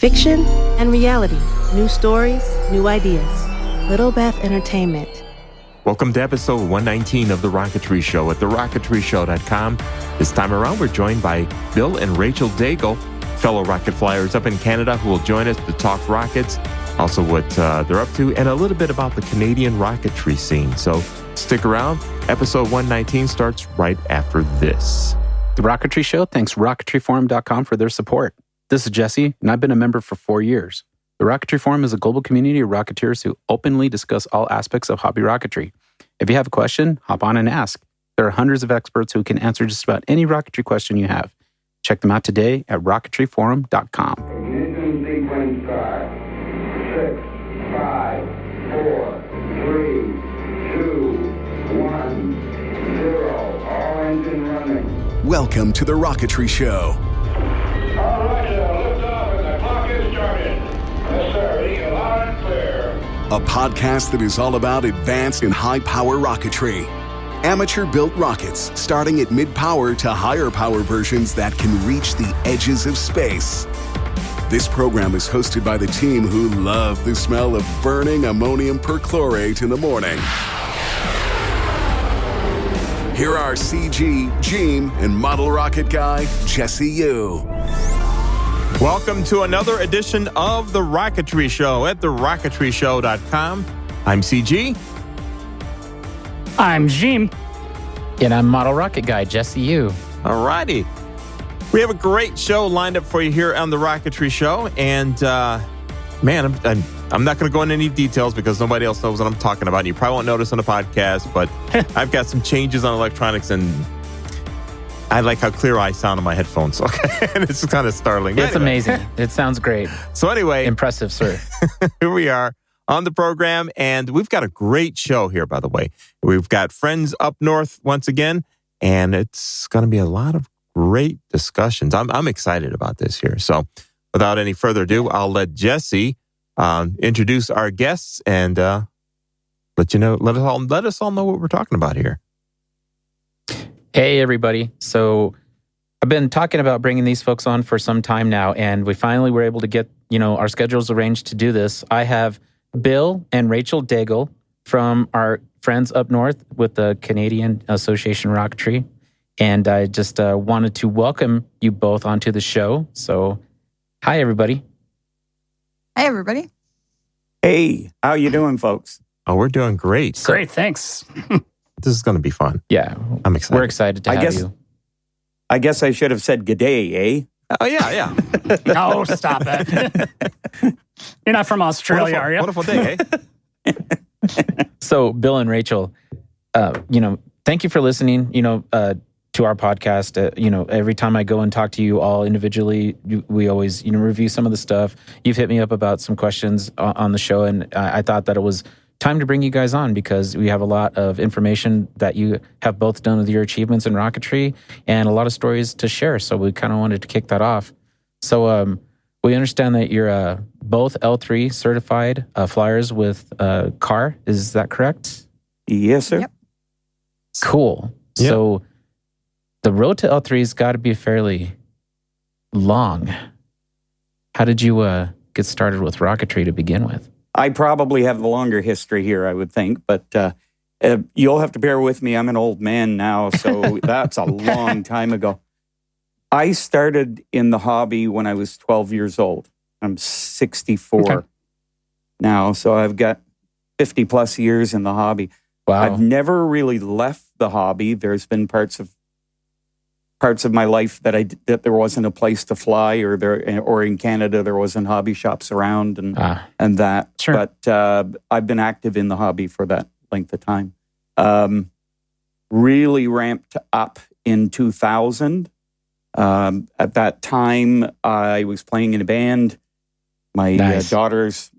Fiction and reality. New stories, new ideas. Little Beth Entertainment. Welcome to episode 119 of The Rocketry Show at TheRocketryShow.com. This time around, we're joined by Bill and Rachel Daigle, fellow rocket flyers up in Canada, who will join us to talk rockets, also what they're up to, and a little bit about the Canadian rocketry scene. So stick around. Episode 119 starts right after this. The Rocketry Show thanks rocketeryforum.com for their support. This is Jesse, and I've been a member for 4 years. The Rocketry Forum is a global community of rocketeers who openly discuss all aspects of hobby rocketry. If you have a question, hop on and ask. There are hundreds of experts who can answer just about any rocketry question you have. Check them out today at rocketeryforum.com. Ignition sequence start. 6, 5, 4, 3, 2, 1, 0. All engine running. Welcome to The Rocketry Show. All right, lift off and the clock is started. Yes, sir. Reading loud and clear. A podcast that is all about advanced and high-power rocketry. Amateur-built rockets, starting at mid-power to higher-power versions that can reach the edges of space. This program is hosted by the team who love the smell of burning ammonium perchlorate in the morning. Here are CG, Gene, and model rocket guy, Jesse Yu. Welcome to another edition of The Rocketry Show at TheRocketryShow.com. I'm CG. I'm Jim. And I'm model rocket guy, Jesse Yu. All righty. We have a great show lined up for you here on The Rocketry Show. And, man, I'm not going to go into any details because nobody else knows what I'm talking about. You probably won't notice on the podcast, but I've got some changes on electronics, and I like how clear I sound on my headphones. Okay, and it's kind of startling. It's amazing. It sounds great. So anyway. Impressive, sir. Here we are on the program, and we've got a great show here, by the way. We've got friends up north once again, and it's going to be a lot of great discussions. I'm excited about this here. So without any further ado, I'll let Jesse introduce our guests and let us all know what we're talking about here. Hey, everybody. So I've been talking about bringing these folks on for some time now, and we finally were able to get, our schedules arranged to do this. I have Bill and Rachel Daigle from our friends up north with the Canadian Association Rocketry, and I just wanted to welcome you both onto the show. So, hi, everybody. Hi, everybody. Hey, how you doing, folks? Oh, we're doing great. Great, thanks. This is going to be fun. Yeah, I'm excited. We're excited to have you. I guess I should have said g'day, eh? Oh, yeah. No, stop it. You're not from Australia, are you? Wonderful day, eh? So, Bill and Rachel, thank you for listening, to our podcast. Every time I go and talk to you all individually, we always, review some of the stuff. You've hit me up about some questions on the show, and I thought that it was time to bring you guys on because we have a lot of information that you have both done with your achievements in rocketry and a lot of stories to share. So we kind of wanted to kick that off. So we understand that you're both L3 certified flyers with CAR. Is that correct? Yes, sir. Yep. Cool. Yep. So the road to L3 has got to be fairly long. How did you get started with rocketry to begin with? I probably have the longer history here, I would think, but you'll have to bear with me. I'm an old man now, so that's a long time ago. I started in the hobby when I was 12 years old. I'm 64 now, so I've got 50 plus years in the hobby. Wow. I've never really left the hobby. There's been parts of my life that there wasn't a place to fly, or in Canada there wasn't hobby shops around and that. Sure. But I've been active in the hobby for that length of time. Really ramped up in 2000. At that time, I was playing in a band. My Nice. daughters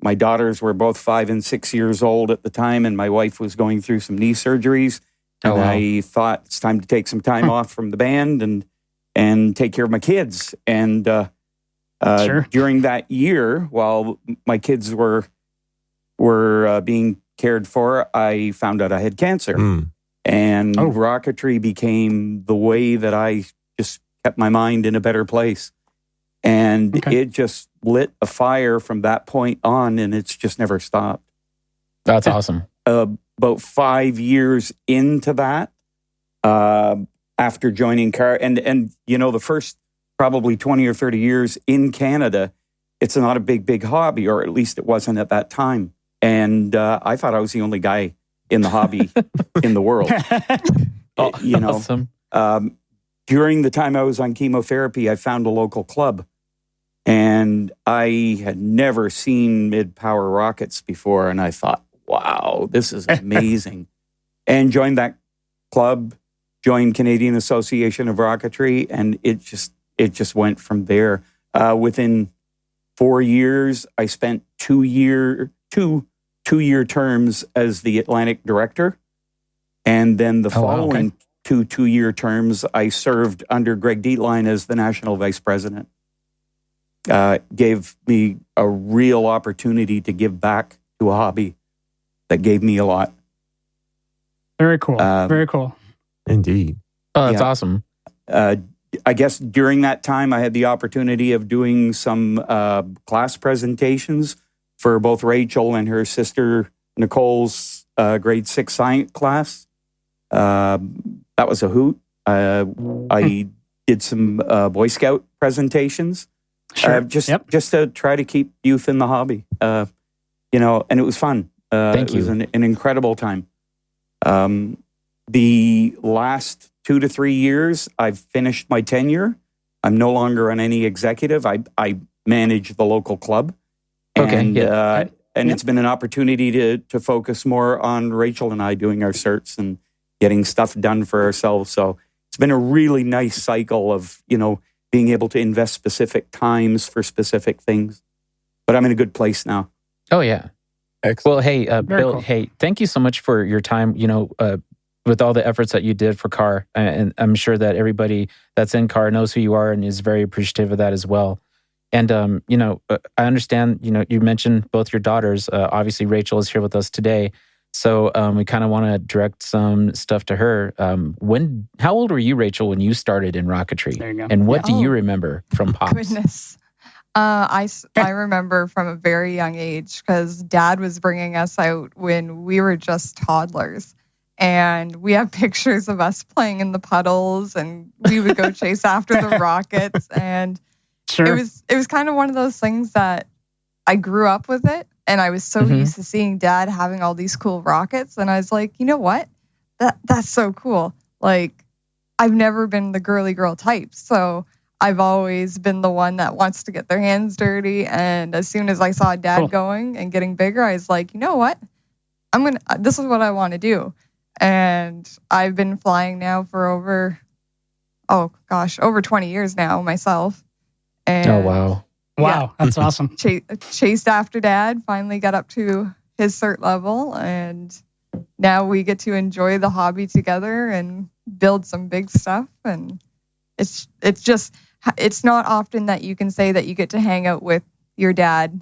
were both 5 and 6 years old at the time, and my wife was going through some knee surgeries. And Oh, wow. I thought it's time to take some time off from the band and take care of my kids. And Sure. during that year, while my kids were being cared for, I found out I had cancer. And rocketry became the way that I just kept my mind in a better place. And Okay. it just lit a fire from that point on, and it's just never stopped. That's awesome. About 5 years into that, after joining car, and you know, the first probably 20 or 30 years in Canada, it's not a big hobby, or at least it wasn't at that time. And I thought I was the only guy in the hobby in the world. You know, Awesome. during the time I was on chemotherapy, I found a local club. And I had never seen mid-power rockets before. And I thought, wow, this is amazing. And joined that club, joined Canadian Association of Rocketry, and it just went from there. Within 4 years, I spent two-year terms as the Atlantic director. And then the following two-year terms, I served under Greg Dietlein as the national vice president. Gave me a real opportunity to give back to a hobby that gave me a lot. Very cool. Very cool. Indeed. Oh, that's Yeah. awesome. I guess during that time, I had the opportunity of doing some class presentations for both Rachel and her sister Nicole's grade 6 science class. That was a hoot. I did some Boy Scout presentations. Sure. Just to try to keep youth in the hobby, you know, and it was fun. Thank It was you. an incredible time. The last 2 to 3 years, I've finished my tenure. I'm no longer on any executive. I manage the local club. Okay, And, yeah. and it's been an opportunity to focus more on Rachel and I doing our certs and getting stuff done for ourselves. So it's been a really nice cycle of, you know, being able to invest specific times for specific things. But I'm in a good place now. Oh, yeah. Excellent. Well, hey, Bill, cool. hey, thank you so much for your time, you know, with all the efforts that you did for CAR. And I'm sure that everybody that's in CAR knows who you are and is very appreciative of that as well. And, you know, I understand, you know, you mentioned both your daughters. Obviously, Rachel is here with us today. So we kind of want to direct some stuff to her. How old were you, Rachel, when you started in rocketry? There you go. And what do Yeah. you remember from Pops? Goodness. I remember from a very young age because Dad was bringing us out when we were just toddlers. And we have pictures of us playing in the puddles, and we would go chase after the rockets. And Sure. it was kind of one of those things that I grew up with it. And I was so used to seeing Dad having all these cool rockets. And I was like, you know what? That's so cool. Like, I've never been the girly girl type. So I've always been the one that wants to get their hands dirty. And as soon as I saw Dad going and getting bigger, I was like, you know what? This is what I want to do. And I've been flying now for over 20 years now myself. And Oh, wow. Wow. That's awesome. chased after Dad, finally got up to his cert level, and now we get to enjoy the hobby together and build some big stuff. And it's not often that you can say that you get to hang out with your dad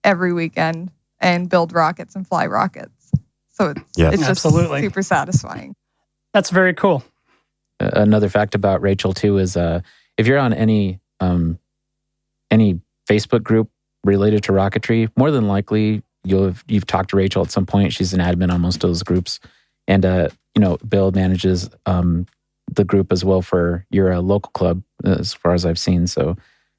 every weekend and build rockets and fly rockets. So it's just Absolutely. super satisfying. That's very cool. Another fact about Rachel too is if you're on any Facebook group related to rocketry, more than likely you've talked to Rachel at some point. She's an admin on most of those groups, and you know, Bill manages the group as well for your local club, as far as I've seen. So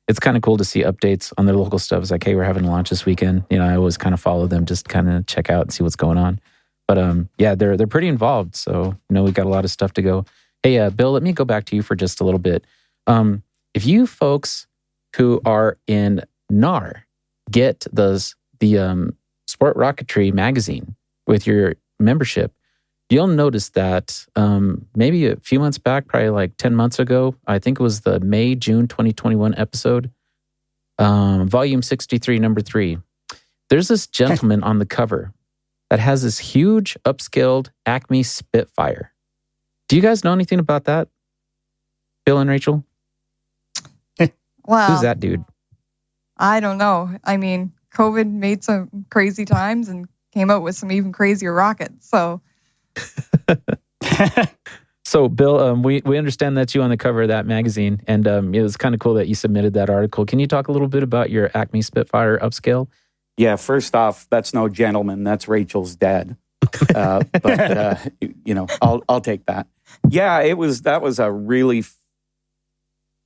it's kind of cool to see updates on their local stuff. It's like, hey, we're having a launch this weekend. You know, I always kind of follow them, just kind of check out and see what's going on. But yeah, they're pretty involved. So you know, we've got a lot of stuff to go. Hey, Bill, let me go back to you for just a little bit. If you folks who are in NAR get the Sport Rocketry magazine with your membership, you'll notice that maybe a few months back, probably like 10 months ago, I think it was the May-June 2021 episode, volume 63, number 3. There's this gentleman on the cover that has this huge upscaled Acme Spitfire. Do you guys know anything about that? Bill and Rachel? Wow. Who's that dude? I don't know. I mean, COVID made some crazy times and came out with some even crazier rockets. So So, Bill, we understand that's you on the cover of that magazine, and it was kind of cool that you submitted that article. Can you talk a little bit about your Acme Spitfire upscale? Yeah, first off, that's no gentleman. That's Rachel's dad. But I'll take that. Yeah, that was a really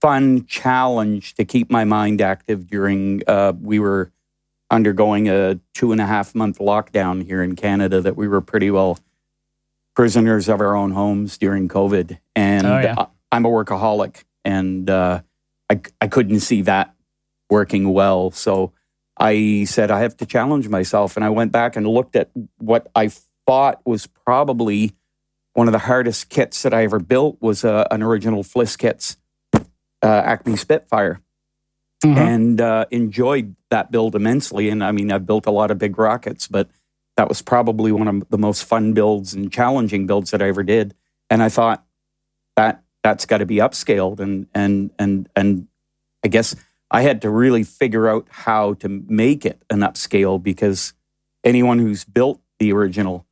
fun challenge to keep my mind active during. We were undergoing a 2.5 month lockdown here in Canada that we were pretty well prisoners of our own homes during COVID. And I'm a workaholic, and I couldn't see that working well. So I said, I have to challenge myself. And I went back and looked at what I thought was probably one of the hardest kits that I ever built was an original Fliss Kits Acme Spitfire. And enjoyed that build immensely. And I mean, I've built a lot of big rockets, but that was probably one of the most fun builds and challenging builds that I ever did. And I thought that's got to be upscaled. And I guess I had to really figure out how to make it an upscale, because anyone who's built the original,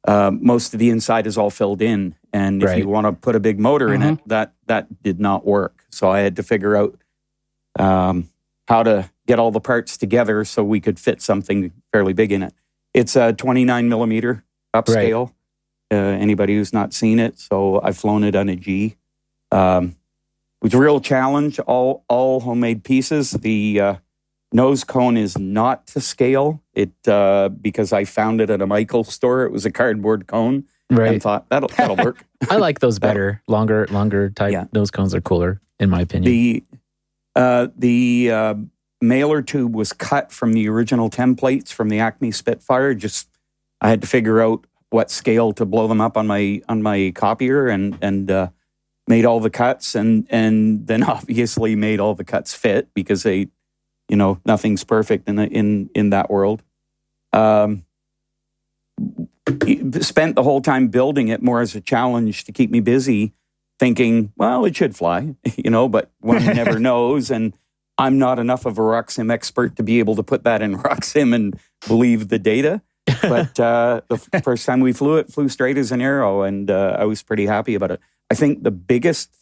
most of the inside is all filled in. And if you want to put a big motor in it, that did not work. So I had to figure out how to get all the parts together so we could fit something fairly big in it. It's a 29 millimeter upscale. Anybody who's not seen it, so I've flown it on a G. It was a real challenge. All homemade pieces. The nose cone is not to scale. It because I found it at a Michaels store. It was a cardboard cone. And thought that'll work. I like those better. Longer type nose cones are cooler, in my opinion. The mailer tube was cut from the original templates from the Acme Spitfire. I had to figure out what scale to blow them up on my copier, and made all the cuts, and then obviously made all the cuts fit, because nothing's perfect in that world. Spent the whole time building it more as a challenge to keep me busy, thinking, well, it should fly, but one never knows. And I'm not enough of a RockSim expert to be able to put that in RockSim and believe the data. But the first time we flew straight as an arrow, and I was pretty happy about it. I think the biggest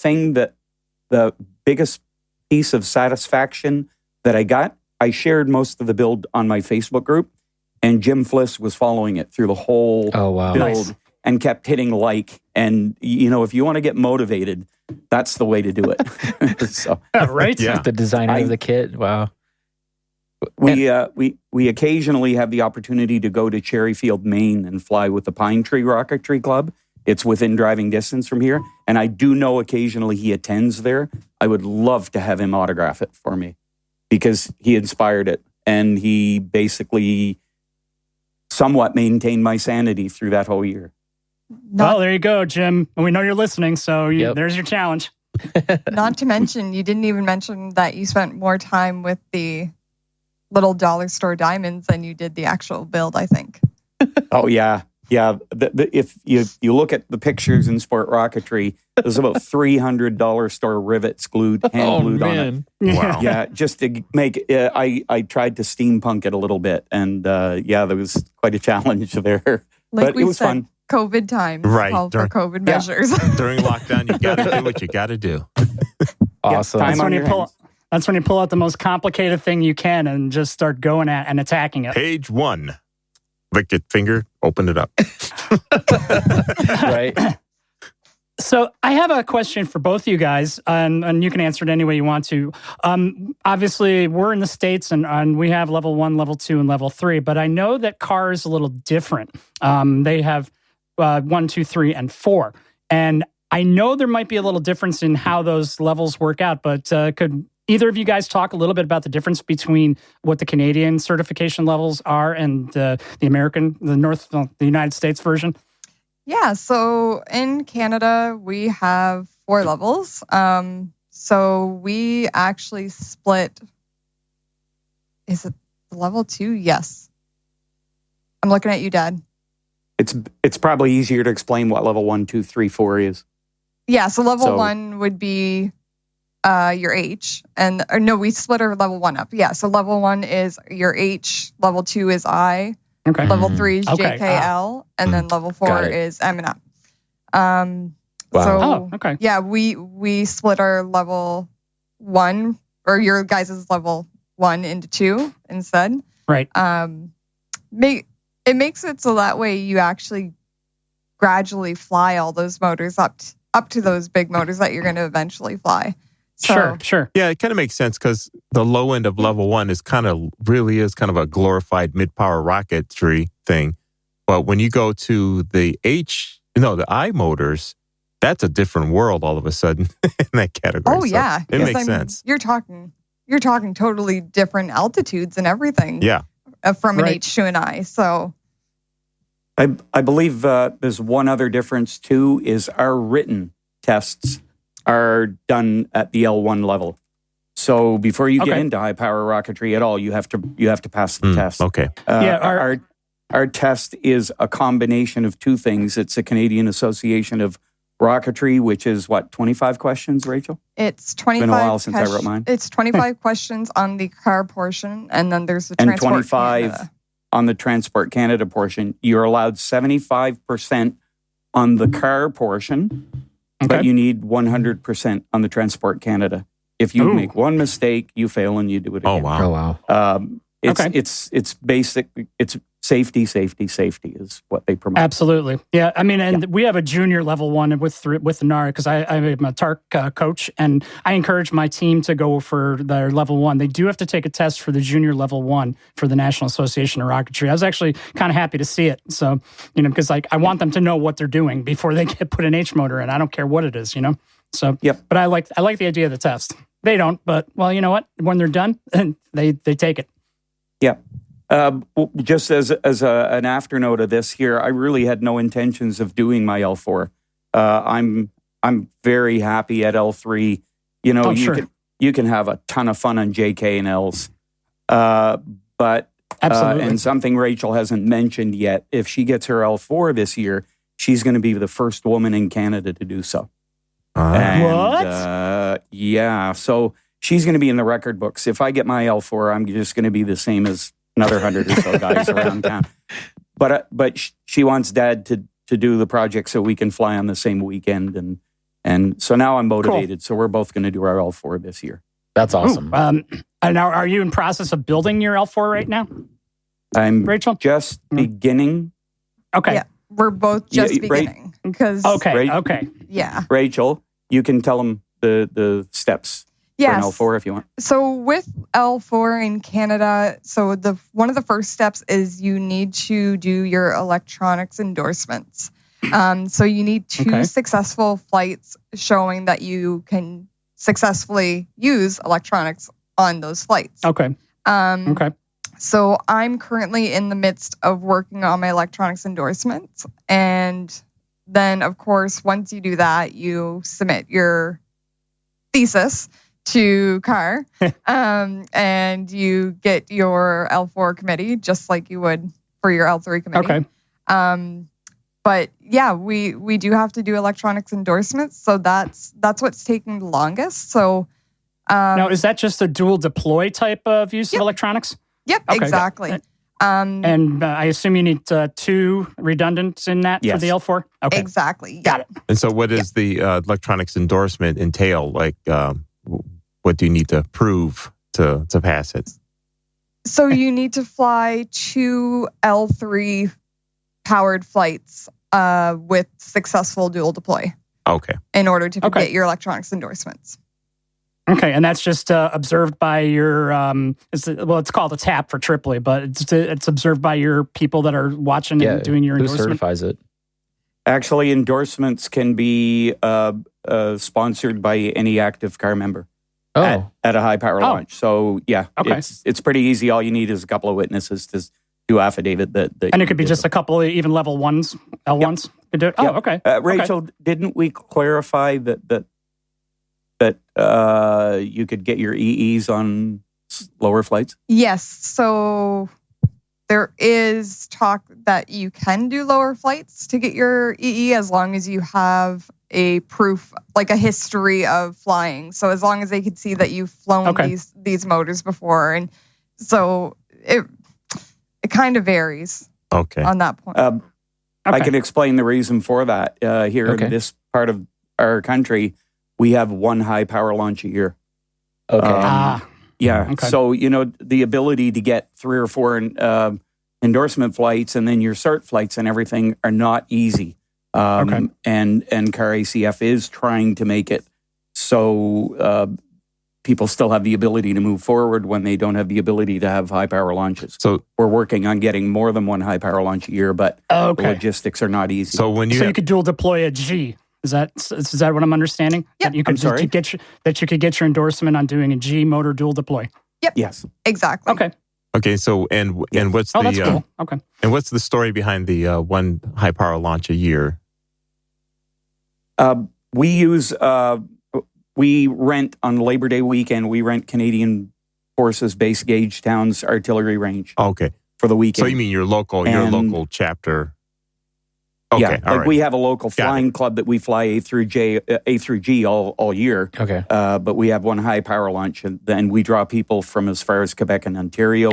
piece of satisfaction that I got, I shared most of the build on my Facebook group, and Jim Fliss was following it through the whole build. Nice. And kept hitting like. And, if you want to get motivated, that's the way to do it. So, right? Yeah. The designer of the kit. Wow. We occasionally have the opportunity to go to Cherryfield, Maine, and fly with the Pine Tree Rocketry Club. It's within driving distance from here. And I do know occasionally he attends there. I would love to have him autograph it for me, because he inspired it. And he basically somewhat maintained my sanity through that whole year. Well, there you go, Jim. We know you're listening, so there's your challenge. Not to mention, you didn't even mention that you spent more time with the little dollar store diamonds than you did the actual build, I think. Oh, yeah. Yeah. If you look at the pictures in Sport Rocketry, there's about $300 store rivets hand glued on it. Wow. Yeah, just to make I tried to steampunk it a little bit. And there was quite a challenge there. But it was fun. COVID times. Right. Call for COVID measures. During lockdown, you got to do what you got to do. Awesome. That's when you pull out the most complicated thing you can and just start going at and attacking it. Page 1. Lick your finger, open it up. Right. So I have a question for both of you guys, and you can answer it any way you want to. Obviously, we're in the States, and we have level 1, level 2, and level 3, but I know that car is a little different. They have 1, 2, 3, and 4. And I know there might be a little difference in how those levels work out, but could either of you guys talk a little bit about the difference between what the Canadian certification levels are and the United States version? Yeah, so in Canada, we have 4 levels. So we actually split. Is it level 2? Yes. I'm looking at you, Dad. It's probably easier to explain what level 1, 2, 3, 4 is. Yeah, so level 1 would be your H. We split our level 1 up. Yeah, so level 1 is your H, level 2 is I, level 3 is JKL, and then level 4 is M and M. Wow. So, okay. yeah, we split our level 1 or your guys' level 1 into 2 instead. Right. It makes it so that way you actually gradually fly all those motors up to those big motors that you're going to eventually fly. So, Sure. Yeah, it kind of makes sense because the low end of level 1 is kind of a glorified mid-power rocketry thing. But when you go to the I motors, that's a different world all of a sudden in that category. Oh, yeah. It makes sense. You're talking totally different altitudes and everything. Yeah. From an H2 and I. So I believe there's one other difference too, is our written tests are done at the L1 level. So before you get into high power rocketry at all, you have to pass the test. Okay. Our test is a combination of two things. It's a Canadian Association of Rocketry, which is 25 questions, Rachel? it's 25. It's been a while since I wrote mine. It's 25 questions on the car portion, and then there's the And Transport 25 Canada. on the Transport Canada portion. You're allowed 75% on the car portion, but you need 100% on the Transport Canada. If you make one mistake, you fail and you do it again. Oh, wow. It's basic. It's safety is what they promote. Absolutely. Yeah. I mean, and we have a junior level 1 with the NAR because I'm a TARC coach, and I encourage my team to go for their level 1. They do have to take a test for the junior level 1 for the National Association of Rocketry. I was actually kind of happy to see it. So, because I want them to know what they're doing before they put an H motor in. I don't care what it is, So, but I like the idea of the test. They don't, but well, you know what? When they're done, they take it. Yeah. Just as an afternote of this here, I really had no intentions of doing my L4. I'm very happy at L3. You can have a ton of fun on JK and Ls. But absolutely. And something Rachel hasn't mentioned yet, if she gets her L4 this year, she's going to be the first woman in Canada to do so. What? Yeah. So she's going to be in the record books. If I get my L4, I'm just going to be the same as another 100 or so guys around town. But she wants Dad to do the project so we can fly on the same weekend. And so now I'm motivated. Cool. So we're both going to do our L4 this year. That's awesome. And now, are you in process of building your L4 right now? I'm Rachel? just beginning. Okay. Yeah, we're both just beginning. Because Okay. Yeah. Rachel, you can tell them the steps for an L4 if you want. So with L4 in Canada, so one of the first steps is you need to do your electronics endorsements. So you need 2 successful flights showing that you can successfully use electronics on those flights. Okay. So I'm currently in the midst of working on my electronics endorsements. And then, of course, once you do that, you submit your thesis to CAR, and you get your L4 committee, just like you would for your L3 committee. Okay. But yeah, we do have to do electronics endorsements, so that's what's taking the longest. So now, is that just a dual deploy type of use of electronics? Yep, okay. Exactly. And I assume you need 2 redundants in that for the L4? Okay. Exactly. Got it. And so what does the electronics endorsement entail? Like, what do you need to prove to pass it? So you need to fly 2 L3 powered flights with successful dual deploy. Okay. In order to get your electronics endorsements. Okay, and that's just observed by your, it's called a TAP for Tripoli, but it's observed by your people that are watching and doing your endorsement. Who certifies it? Actually, endorsements can be sponsored by any active CAR member at a high power launch. So yeah, it's pretty easy. All you need is a couple of witnesses to do affidavit that and it could be just a couple of even level 1s, L1s. Could do it. Oh, okay. Rachel, didn't we clarify that you could get your EEs on lower flights? Yes. So there is talk that you can do lower flights to get your EE as long as you have a proof, like a history of flying. So as long as they could see that you've flown these motors before. And so it kind of varies on that point. I can explain the reason for that here in this part of our country, we have one high power launch a year. Okay. Yeah. Okay. So, the ability to get 3 or 4 endorsement flights and then your cert flights and everything are not easy. Okay. And CAR ACF is trying to make it so people still have the ability to move forward when they don't have the ability to have high power launches. So we're working on getting more than one high power launch a year, but the logistics are not easy. So when you could dual deploy a G. Is that what I'm understanding? Yep. That you could that you could get your endorsement on doing a G motor dual deploy. Yep. Yes. Exactly. Okay. So and what's that's cool. Okay. And what's the story behind the one high power launch a year? We rent on Labor Day weekend. We rent Canadian Forces Base Gagetown's artillery range. Okay. For the weekend. So you mean your local chapter? Okay. Yeah, all right. we have a local flying club that we fly A through G all year. Okay. But we have one high power launch, and then we draw people from as far as Quebec and Ontario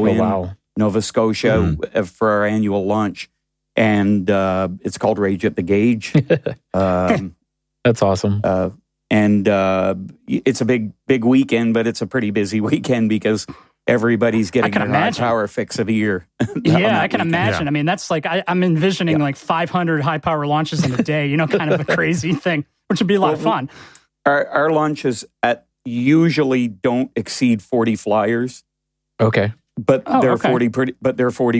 Nova Scotia for our annual launch, and it's called Rage at the Gauge. That's awesome. And it's a big weekend, but it's a pretty busy weekend because everybody's getting their high power fix of the year. Yeah, I can imagine. Yeah. I mean, that's like, I'm envisioning like 500 high power launches in a day, kind of a crazy thing, which would be a lot of fun. Our launches usually don't exceed 40 flyers. Okay. But they're 40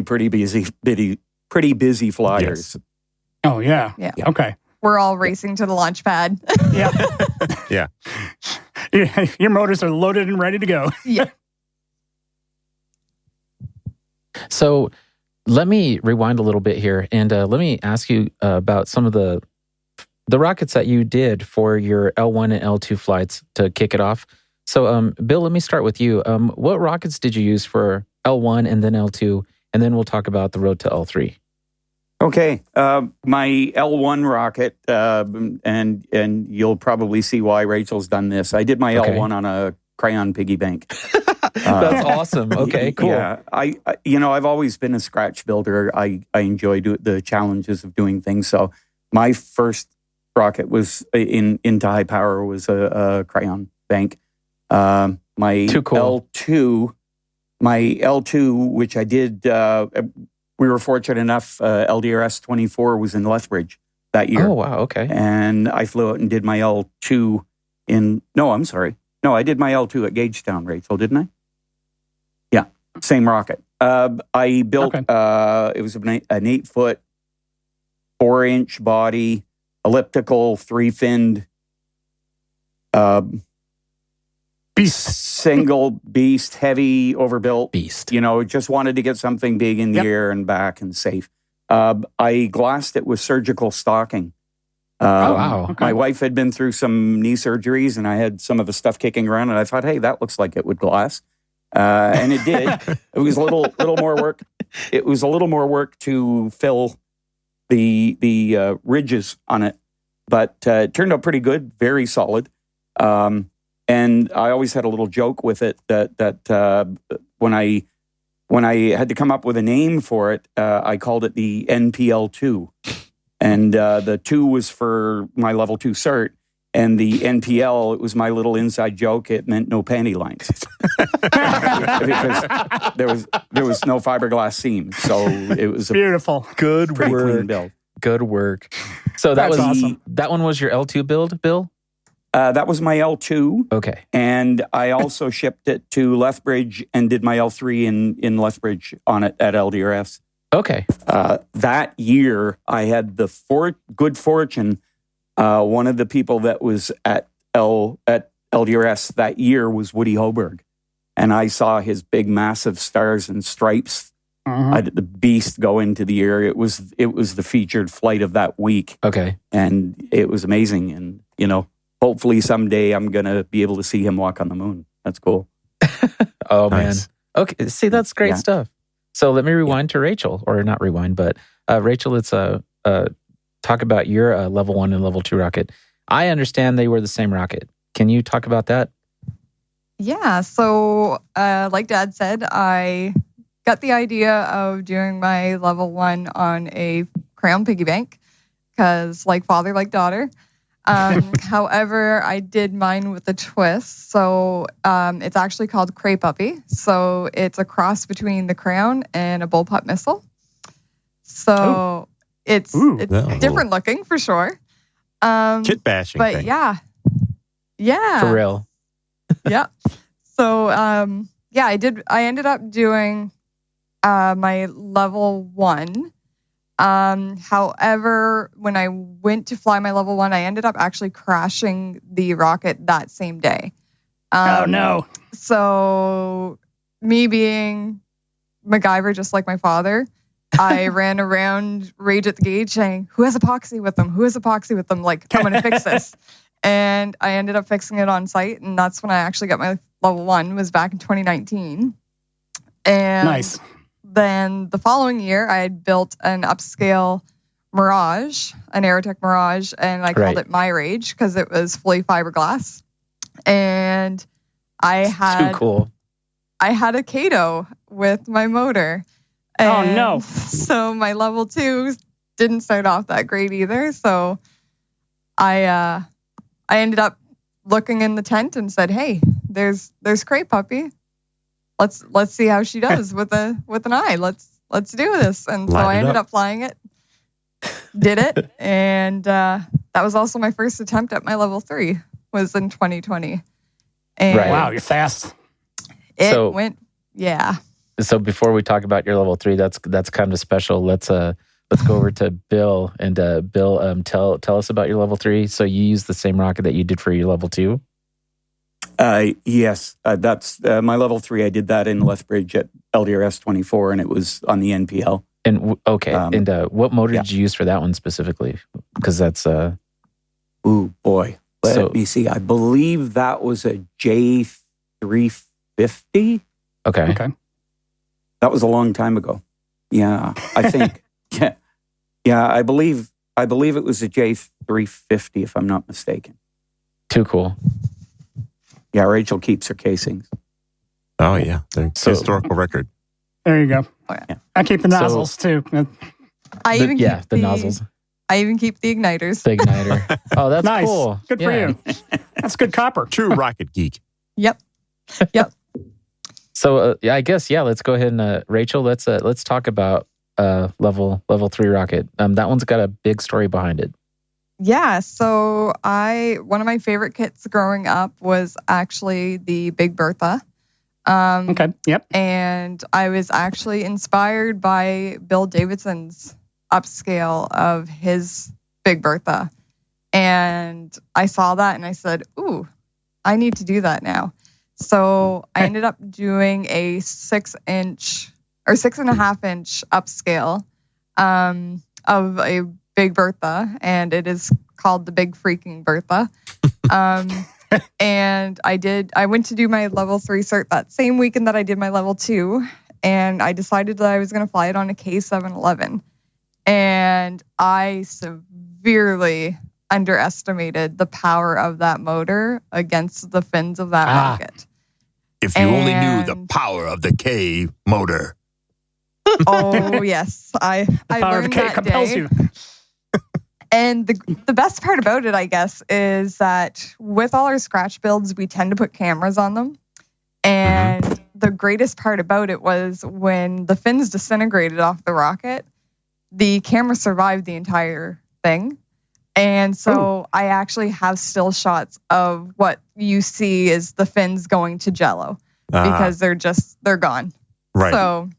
pretty busy flyers. Yes. Oh, yeah. Okay. We're all racing to the launch pad. Yeah. Your motors are loaded and ready to go. Yeah. So let me rewind a little bit here, and let me ask you about some of the rockets that you did for your L1 and L2 flights to kick it off. So, Bill, let me start with you. What rockets did you use for L1 and then L2? And then we'll talk about the road to L3. Okay. My L1 rocket, and you'll probably see why Rachel's done this. I did my L1 on a crayon piggy bank. That's awesome. Okay, cool. Yeah, I've always been a scratch builder. I enjoy the challenges of doing things. So my first rocket was into high power was a crayon bank. My Too cool. L2, which I did. We were fortunate enough. LDRS 24 was in Lethbridge that year. Oh wow, okay. And I flew out and did my L2 I did my L2 at Gagetown, Rachel, didn't I? Yeah, same rocket. I built, it was an 8-foot, 4-inch body, elliptical, 3-finned, single beast, heavy, overbuilt. Beast. Just wanted to get something big in the air and back and safe. I glassed it with surgical stocking. Wow. My wife had been through some knee surgeries, and I had some of the stuff kicking around, and I thought, hey, that looks like it would glass. And it did. It was a little more work. It was a little more work to fill the ridges on it, but it turned out pretty good, very solid. And I always had a little joke with it that when I had to come up with a name for it, I called it the NPL2. And the 2 was for my level 2 cert, and the NPL, it was my little inside joke. It meant no panty lines because there was no fiberglass seam, so it was beautiful. Good pretty work. clean build. Good work. So that was awesome. That one was your L2 build, Bill? That was my L2. Okay. And I also shipped it to Lethbridge and did my L3 in Lethbridge on it at LDRS. Okay. That year, I had the good fortune. One of the people that was at LDRS that year was Woody Hoberg, and I saw his big, massive stars and stripes. I did the beast go into the air. It was the featured flight of that week. Okay, and it was amazing. And hopefully someday I'm gonna be able to see him walk on the moon. That's cool. Oh Nice. man. Okay. See, that's great stuff. So let me rewind to Rachel, or not rewind, but Rachel, let's talk about your level 1 and level 2 rocket. I understand they were the same rocket. Can you talk about that? Yeah. So like Dad said, I got the idea of doing my level 1 on a crayon piggy bank because like father, like daughter. However, I did mine with a twist. So it's actually called Cray Puppy. So it's a cross between the Crown and a bullpup missile. So it's different looking for sure. Kit bashing but thing. yeah. For real. Yeah. So I ended up doing my level 1. However, when I went to fly my level 1, I ended up actually crashing the rocket that same day. Oh no. So me being MacGyver, just like my father, I ran around rage at the gauge saying, who has epoxy with them? Who has epoxy with them? Like, I'm going to fix this. And I ended up fixing it on site. And that's when I actually got my level 1, was back in 2019. And nice. Then the following year, I had built an upscale Mirage, an Aerotech Mirage, and I called it My Rage because it was fully fiberglass. And I had too cool. I had a Kato with my motor. And oh no! So my level 2 didn't start off that great either. So I ended up looking in the tent and said, "Hey, there's Cray Puppy. Let's see how she does with an eye. Let's do this." And so I ended up flying it, did it, and that was also my first attempt at my level 3. Was in 2020. And wow, you're fast. It went, yeah. So before we talk about your level 3, that's kind of special. Let's go over to Bill, and Bill, tell us about your level 3. So you used the same rocket that you did for your level 2. Yes, that's my level 3. I did that in Lethbridge at LDRS 24, and it was on the NPL. And what motor did you use for that one specifically? Because that's ooh boy, let me see. I believe that was a J350. Okay. That was a long time ago. Yeah, I think. yeah. I believe it was a J350, if I'm not mistaken. Too cool. Yeah, Rachel keeps her casings. Oh, yeah. Historical record. There you go. Oh, yeah. I keep the nozzles too. I even keep the nozzles. I even keep the igniters. The igniter. Oh, that's nice. Cool. Good for you. That's good copper. True rocket geek. Yep. So I guess let's go ahead and Rachel, let's talk about level 3 rocket. That one's got a big story behind it. Yeah, so one of my favorite kits growing up was actually the Big Bertha. Okay. Yep. And I was actually inspired by Bill Davidson's upscale of his Big Bertha. And I saw that and I said, ooh, I need to do that now. So I ended up doing a 6-inch or 6.5-inch upscale of a Big Bertha, and it is called the Big Freaking Bertha. And I went to do my level 3 cert that same weekend that I did my level 2, and I decided that I was going to fly it on a K711. And I severely underestimated the power of that motor against the fins of that rocket. If you only knew the power of the K motor. Oh, yes. I power of the K that compels day. you. And the best part about it, I guess, is that with all our scratch builds, we tend to put cameras on them. And the greatest part about it was when the fins disintegrated off the rocket, the camera survived the entire thing. And so I actually have still shots of what you see is the fins going to jello because they're gone. Right.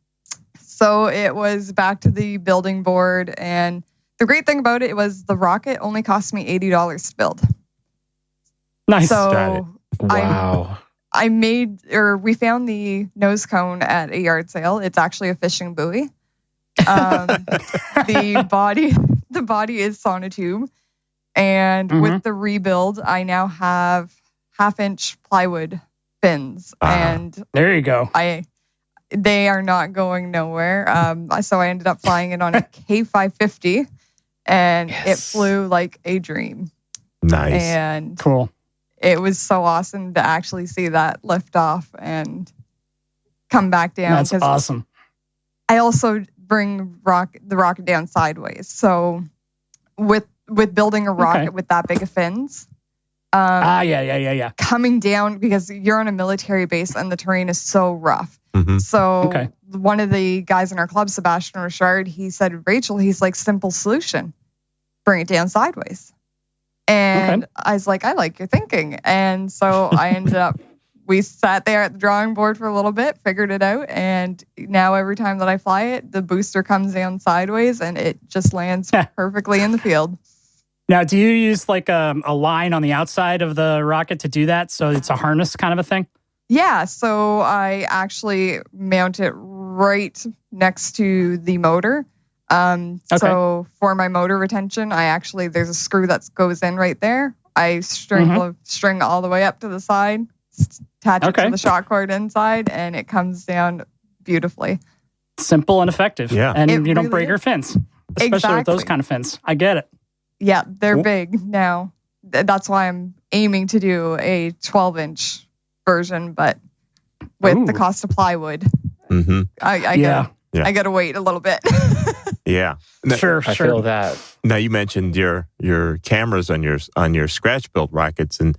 So it was back to the building board, and the great thing about it was the rocket only cost me $80 to build. Nice. So wow. We found the nose cone at a yard sale. It's actually a fishing buoy. The body is sonotube. And with the rebuild, I now have 1/2-inch plywood fins. And there you go. They are not going nowhere. So I ended up flying it on a K550, and it flew like a dream. Nice. And cool. It was so awesome to actually see that lift off and come back down. That's awesome. I also bring the rocket down sideways. So with with building a rocket with that big of fins. Yeah. Coming down, because you're on a military base and the terrain is so rough. Mm-hmm. So one of the guys in our club, Sebastian Richard, he said, Rachel, he's like, simple solution. Bring it down sideways. And I was like, I like your thinking. And so I ended up, we sat there at the drawing board for a little bit, figured it out. And now every time that I fly it, the booster comes down sideways and it just lands perfectly in the field. Now, do you use like a line on the outside of the rocket to do that? So it's a harness kind of a thing? Yeah. So I actually mount it right next to the motor. So for my motor retention, there's a screw that goes in right there. I string all the way up to the side, attach it to the shot cord inside, and it comes down beautifully. Simple and effective. Yeah. And you don't break your fins, especially with those kind of fins. I get it. Yeah, they're big now. That's why I'm aiming to do a 12-inch version, but with the cost of plywood, I gotta wait a little bit. Yeah, sure. I feel that. Now you mentioned your cameras on your scratch built rockets, and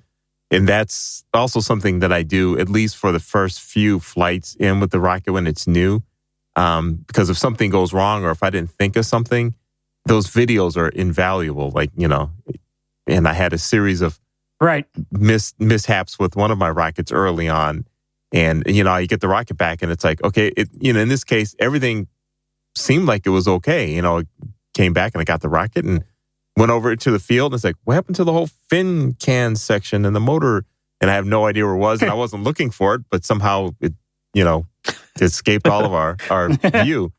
that's also something that I do at least for the first few flights in with the rocket when it's new, because if something goes wrong or if I didn't think of something, those videos are invaluable. Like, and I had a series of mishaps with one of my rockets early on, and you get the rocket back and it's like, okay, in this case everything seemed like it was okay. It came back and I got the rocket and went over to the field, and it's like, what happened to the whole fin can section and the motor? And I have no idea where it was, and I wasn't looking for it, but somehow it escaped all of our view.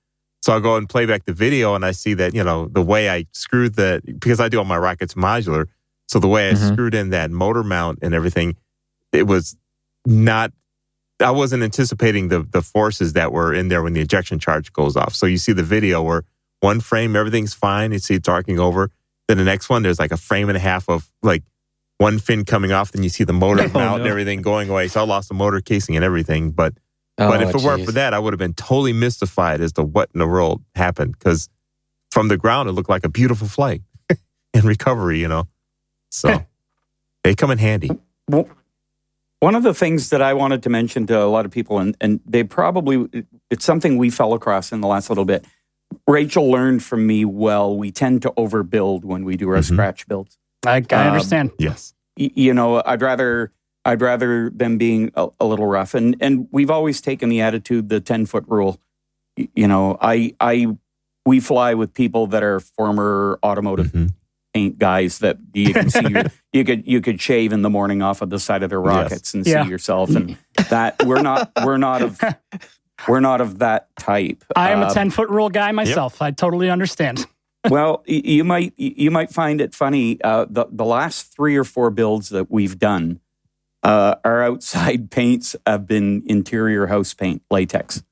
So I'll go and play back the video, and I see that, the way I screwed because I do all my rockets modular, so the way I screwed in that motor mount and everything, it was not, I wasn't anticipating the forces that were in there when the ejection charge goes off. So you see the video where one frame, everything's fine, you see it arcing over. Then the next one, there's like a frame and a half of like one fin coming off, then you see the motor mount and everything going away. So I lost the motor casing and everything, but if it weren't for that, I would have been totally mystified as to what in the world happened. Because from the ground, it looked like a beautiful flight and recovery, So they come in handy. Well, one of the things that I wanted to mention to a lot of people, and they probably, it's something we fell across in the last little bit. Rachel learned from me, we tend to overbuild when we do our scratch builds. I understand. Yes. I'd rather them being a little rough. And we've always taken the attitude, the 10-foot rule. We fly with people that are former automotive paint guys that you can see. you could shave in the morning off of the side of their rockets and see yourself. And that we're not of that type. I am a 10-foot rule guy myself. Yep. I totally understand. Well, you might find it funny. The last 3 or 4 builds that we've done, our outside paints have been interior house paint, latex.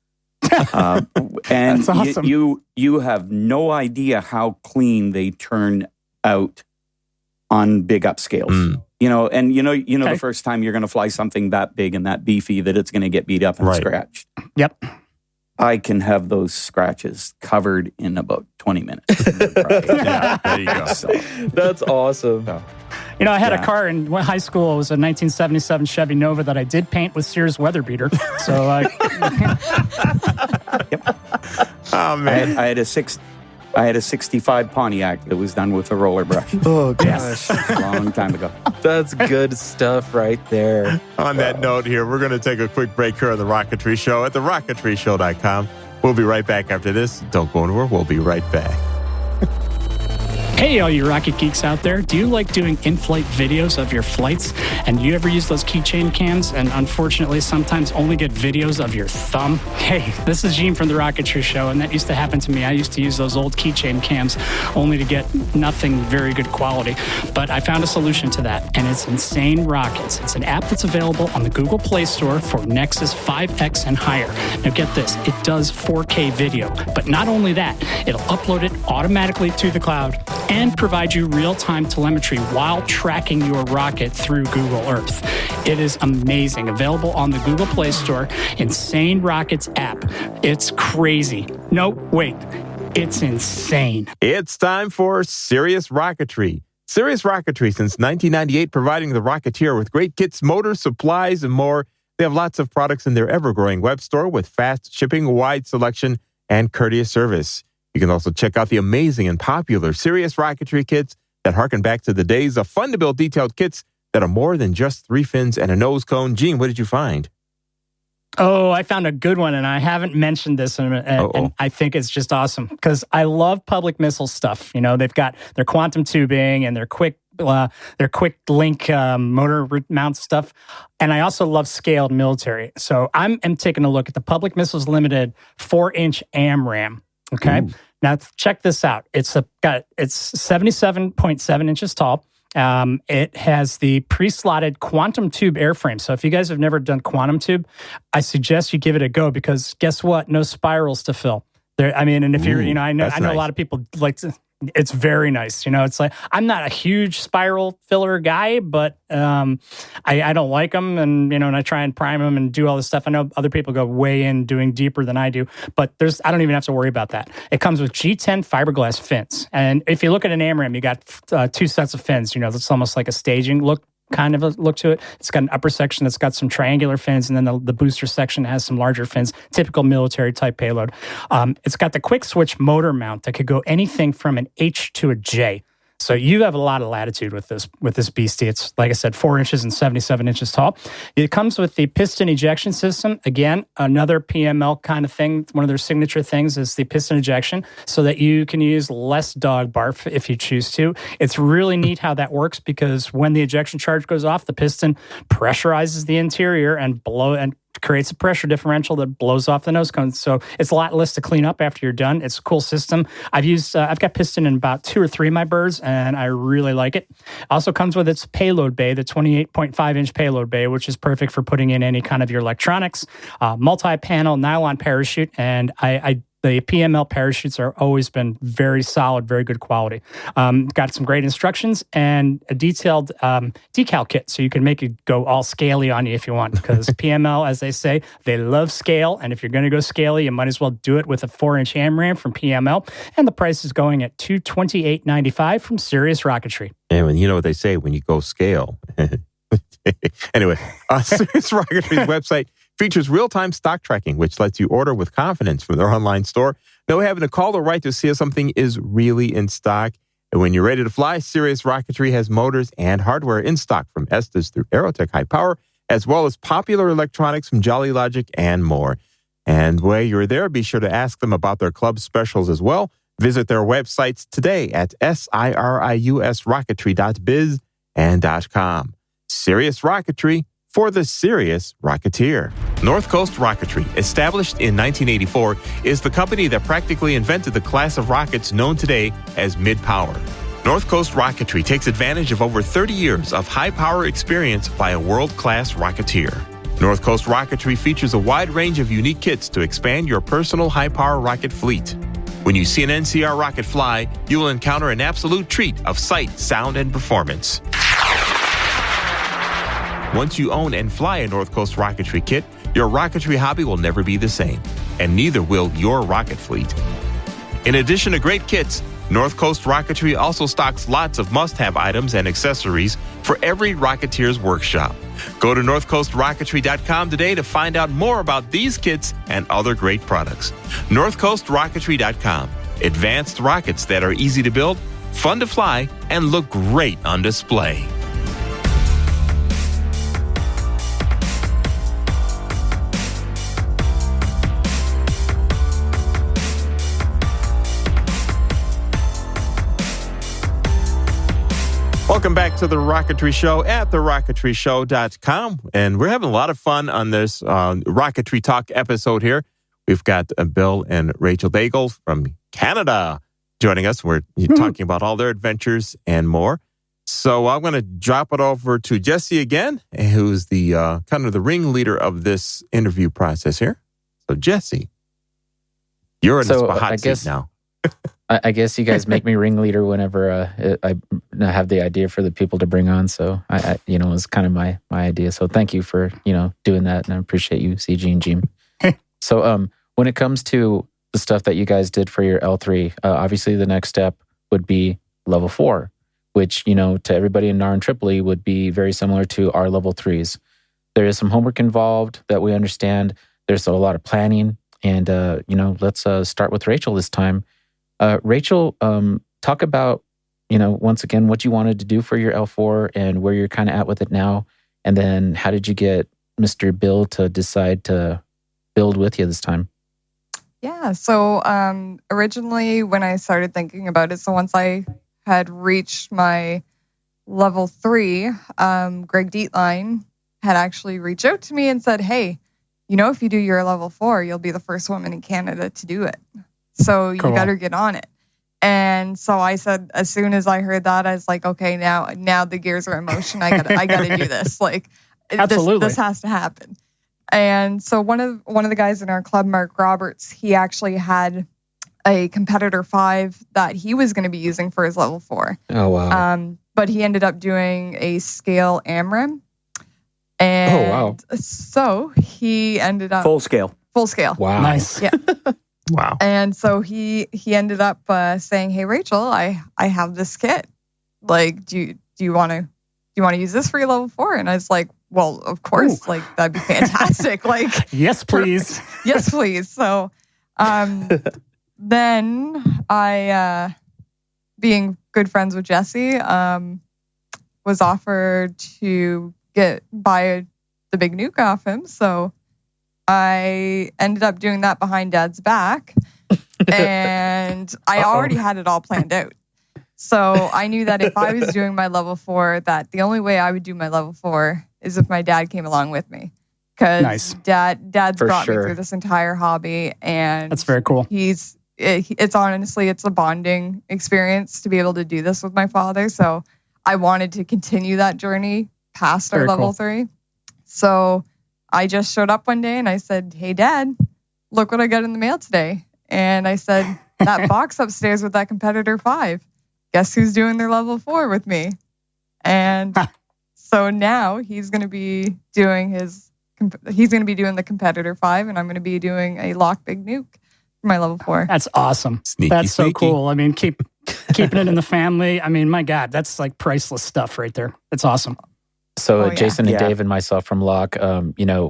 And that's awesome. You have no idea how clean they turn out on big upscales. The first time you're going to fly something that big and that beefy that it's going to get beat up and scratched. Yep. I can have those scratches covered in about 20 minutes. There you go. So, that's awesome. I had a car in high school. It was a 1977 Chevy Nova that I did paint with Sears weather beater. So Oh man, I had a 65 Pontiac that was done with a roller brush. Oh gosh, a long time ago. That's good stuff right there. On that note here, we're going to take a quick break here on The Rocketry Show at TheRocketryShow.com. We'll be right back after this. Don't go anywhere. We'll be right back. Hey, all you rocket geeks out there. Do you like doing in-flight videos of your flights? And do you ever use those keychain cams and unfortunately sometimes only get videos of your thumb? Hey, this is Gene from The Rocketry Show, and that used to happen to me. I used to use those old keychain cams only to get nothing very good quality. But I found a solution to that, and it's Insane Rockets. It's an app that's available on the Google Play Store for Nexus 5X and higher. Now get this, it does 4K video. But not only that, it'll upload it automatically to the cloud and provide you real-time telemetry while tracking your rocket through Google Earth. It is amazing. Available on the Google Play Store, Insane Rockets app. It's crazy. No, wait. It's insane. It's time for Serious Rocketry. Serious Rocketry since 1998, providing the Rocketeer with great kits, motors, supplies, and more. They have lots of products in their ever-growing web store with fast shipping, wide selection, and courteous service. You can also check out the amazing and popular Serious Rocketry kits that harken back to the days of fun-to-build detailed kits that are more than just 3 fins and a nose cone. Gene, what did you find? Oh, I found a good one, and I haven't mentioned this, and I think it's just awesome because I love public missile stuff. You know, they've got their quantum tubing and their quick link motor mount stuff, and I also love scaled military. So I'm taking a look at the Public Missiles Limited 4-inch AMRAAM. Okay, now check this out. It's 77.7 inches tall. It has the pre-slotted quantum tube airframe. So if you guys have never done quantum tube, I suggest you give it a go because guess what? No spirals to fill. And if you're, I know a lot of people like to. It's very nice. It's like I'm not a huge spiral filler guy, but I don't like them, and I try and prime them and do all this stuff. I know other people go way in doing deeper than I do, but I don't even have to worry about that. It comes with G10 fiberglass fins, and if you look at an AMRAAM, you got 2 sets of fins. It's almost like a staging look. Kind of a look to it. It's got an upper section that's got some triangular fins, and then the booster section has some larger fins, typical military type payload. It's got the quick switch motor mount that could go anything from an H to a J. So you have a lot of latitude with this beastie. It's, like I said, 4 inches and 77 inches tall. It comes with the piston ejection system. Again, another PML kind of thing. One of their signature things is the piston ejection so that you can use less dog barf if you choose to. It's really neat how that works because when the ejection charge goes off, the piston pressurizes the interior and creates a pressure differential that blows off the nose cone. So it's a lot less to clean up after you're done. It's a cool system. I've got piston in about 2 or 3 of my birds, and I really like it. Also comes with its payload bay, the 28.5-inch payload bay, which is perfect for putting in any kind of your electronics, multi-panel nylon parachute, and the PML parachutes are always been very solid, very good quality. Got some great instructions and a detailed decal kit, so you can make it go all scaly on you if you want. Because PML, as they say, they love scale, and if you're going to go scaly, you might as well do it with a 4-inch AMRAAM from PML. And the price is going at $228.95 from Serious Rocketry. And you know what they say when you go scale. Anyway, Serious Rocketry's website features real-time stock tracking, which lets you order with confidence from their online store. No having to call or write to see if something is really in stock. And when you're ready to fly, Serious Rocketry has motors and hardware in stock from Estes through Aerotech High Power, as well as popular electronics from Jolly Logic and more. And while you're there, be sure to ask them about their club specials as well. Visit their websites today at siriusrocketry.biz and .com. Serious Rocketry, for the serious Rocketeer. North Coast Rocketry, established in 1984, is the company that practically invented the class of rockets known today as mid-power. North Coast Rocketry takes advantage of over 30 years of high-power experience by a world-class Rocketeer. North Coast Rocketry features a wide range of unique kits to expand your personal high-power rocket fleet. When you see an NCR rocket fly, you will encounter an absolute treat of sight, sound, and performance. Once you own and fly a North Coast Rocketry kit, your rocketry hobby will never be the same, and neither will your rocket fleet. In addition to great kits, North Coast Rocketry also stocks lots of must-have items and accessories for every Rocketeer's workshop. Go to northcoastrocketry.com today to find out more about these kits and other great products. northcoastrocketry.com. Advanced rockets that are easy to build, fun to fly, and look great on display. Welcome back to the Rocketry Show at TheRocketryShow.com. And we're having a lot of fun on this Rocketry Talk episode here. We've got Bill and Rachel Daigle from Canada joining us. We're talking about all their adventures and more. So I'm going to drop it over to Jesse again, who's the kind of the ringleader of this interview process here. So Jesse, you're in the hot seat now. I guess you guys make me ringleader whenever I have the idea for the people to bring on. So I it's kind of my idea. So thank you for doing that, and I appreciate you, CG and Jim. So when it comes to the stuff that you guys did for your L3, obviously the next step would be level 4, which, to everybody in NAR and Tripoli would be very similar to our level 3s. There is some homework involved that we understand. There's a lot of planning. And, let's start with Rachel this time. Rachel, talk about, once again, what you wanted to do for your L4 and where you're kind of at with it now. And then how did you get Mr. Bill to decide to build with you this time? Yeah, so originally when I started thinking about it, so once I had reached my level 3, Greg Dietline had actually reached out to me and said, hey, if you do your level 4, you'll be the first woman in Canada to do it. So you better get on it. And so I said, as soon as I heard that, I was like, okay, now the gears are in motion. I gotta do this. Like, this has to happen. And so one of the guys in our club, Mark Roberts, he actually had a competitor 5 that he was going to be using for his level 4. Oh wow! But he ended up doing a scale AMRAAM, and so he ended up full scale. Wow, nice. Yeah. Wow. And so he ended up saying, "Hey Rachel, I have this kit. Like, do you want to use this for your level 4?" And I was like, well, of course, like that'd be fantastic. Like, yes, please. Yes, please. So, then I, being good friends with Jesse, was offered to buy the big nuke off him. So I ended up doing that behind Dad's back, and I already had it all planned out. So I knew that if I was doing my level 4, that the only way I would do my level 4 is if my dad came along with me. Because Dad's brought me through this entire hobby, and that's very cool. It's honestly a bonding experience to be able to do this with my father. So I wanted to continue that journey past our level 3. So I just showed up one day and I said, "Hey Dad, look what I got in the mail today." And I said, "That box upstairs with that competitor 5. Guess who's doing their level 4 with me?" And so now he's going to be doing the competitor 5, and I'm going to be doing a lock big nuke for my level 4. That's awesome. That's so cool. I mean, keeping it in the family. I mean, my God, that's like priceless stuff right there. It's awesome. So Jason and Dave and myself from Lock,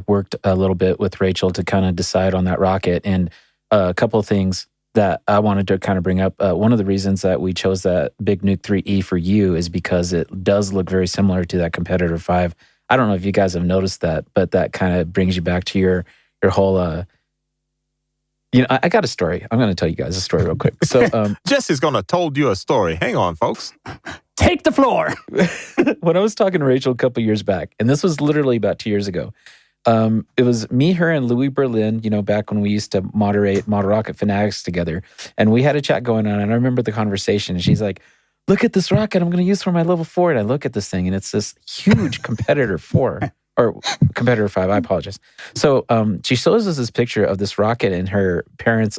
worked a little bit with Rachel to kind of decide on that rocket, and a couple of things that I wanted to kind of bring up. One of the reasons that we chose that Big Nuke 3E for you is because it does look very similar to that competitor 5. I don't know if you guys have noticed that, but that kind of brings you back to your whole. I got a story. I'm going to tell you guys a story real quick. So Jesse's going to told you a story. Hang on, folks. Take the floor. When I was talking to Rachel a couple years back, and this was literally about 2 years ago, it was me, her, and Louis Berlin, back when we used to moderate Model Rocket Fanatics together. And we had a chat going on, and I remember the conversation. And she's like, "Look at this rocket I'm going to use for my level 4. And I look at this thing, and it's this huge competitor 4, or competitor 5, I apologize. So she shows us this picture of this rocket in her parents'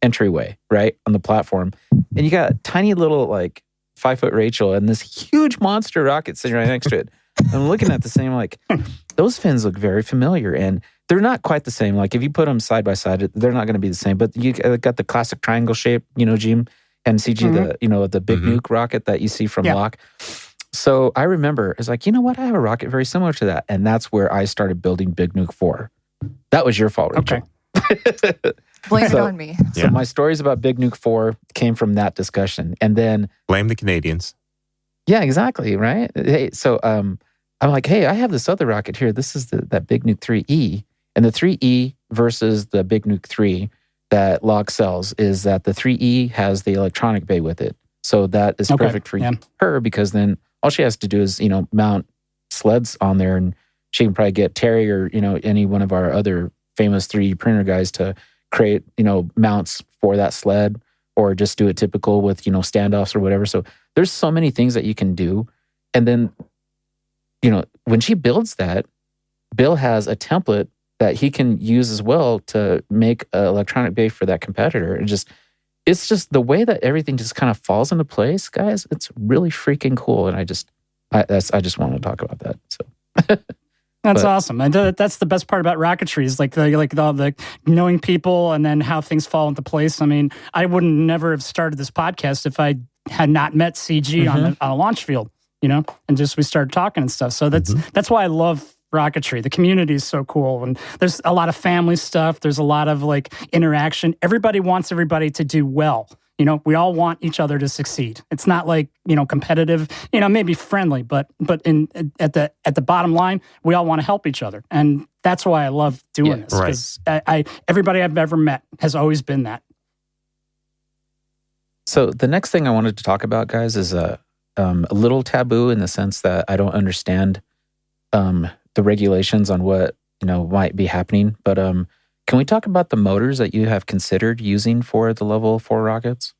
entryway, right, on the platform. And you got a tiny little, 5-foot Rachel and this huge monster rocket sitting right next to it. I'm looking at the same, those fins look very familiar, and they're not quite the same. Like, if you put them side by side, they're not going to be the same. But you got the classic triangle shape, Jim and CG, the big nuke rocket that you see from Lock. So I remember, it's like, you know what? I have a rocket very similar to that. And that's where I started building Big Nuke 4. That was your fault, Rachel. Okay. Blame it on me. So my stories about Big Nuke 4 came from that discussion. And then... Blame the Canadians. Yeah, exactly, right? Hey, so I'm like, hey, I have this other rocket here. This is that Big Nuke 3E. And the 3E versus the Big Nuke 3 that Lock sells is that the 3E has the electronic bay with it. So that is perfect for her, because then all she has to do is, mount sleds on there, and she can probably get Terry or, any one of our other famous 3D printer guys to create, mounts for that sled, or just do it typical with, standoffs or whatever. So there's so many things that you can do. And then, when she builds that, Bill has a template that he can use as well to make an electronic bay for that competitor. It's just the way that everything just kind of falls into place, guys. It's really freaking cool. And I just want to talk about that. So That's awesome. And that's the best part about rocketry is like the knowing people and then how things fall into place. I mean, I wouldn't never have started this podcast if I had not met CG on a launch field, and just we started talking and stuff. So that's why I love rocketry. The community is so cool, and there's a lot of family stuff. There's a lot of like interaction. Everybody wants everybody to do well. We all want each other to succeed. It's not like, competitive, maybe friendly, but at the bottom line, we all want to help each other. And that's why I love doing this. Because everybody I've ever met has always been that. So the next thing I wanted to talk about, guys, is a little taboo in the sense that I don't understand the regulations on what, might be happening. But can we talk about the motors that you have considered using for the level 4 rockets?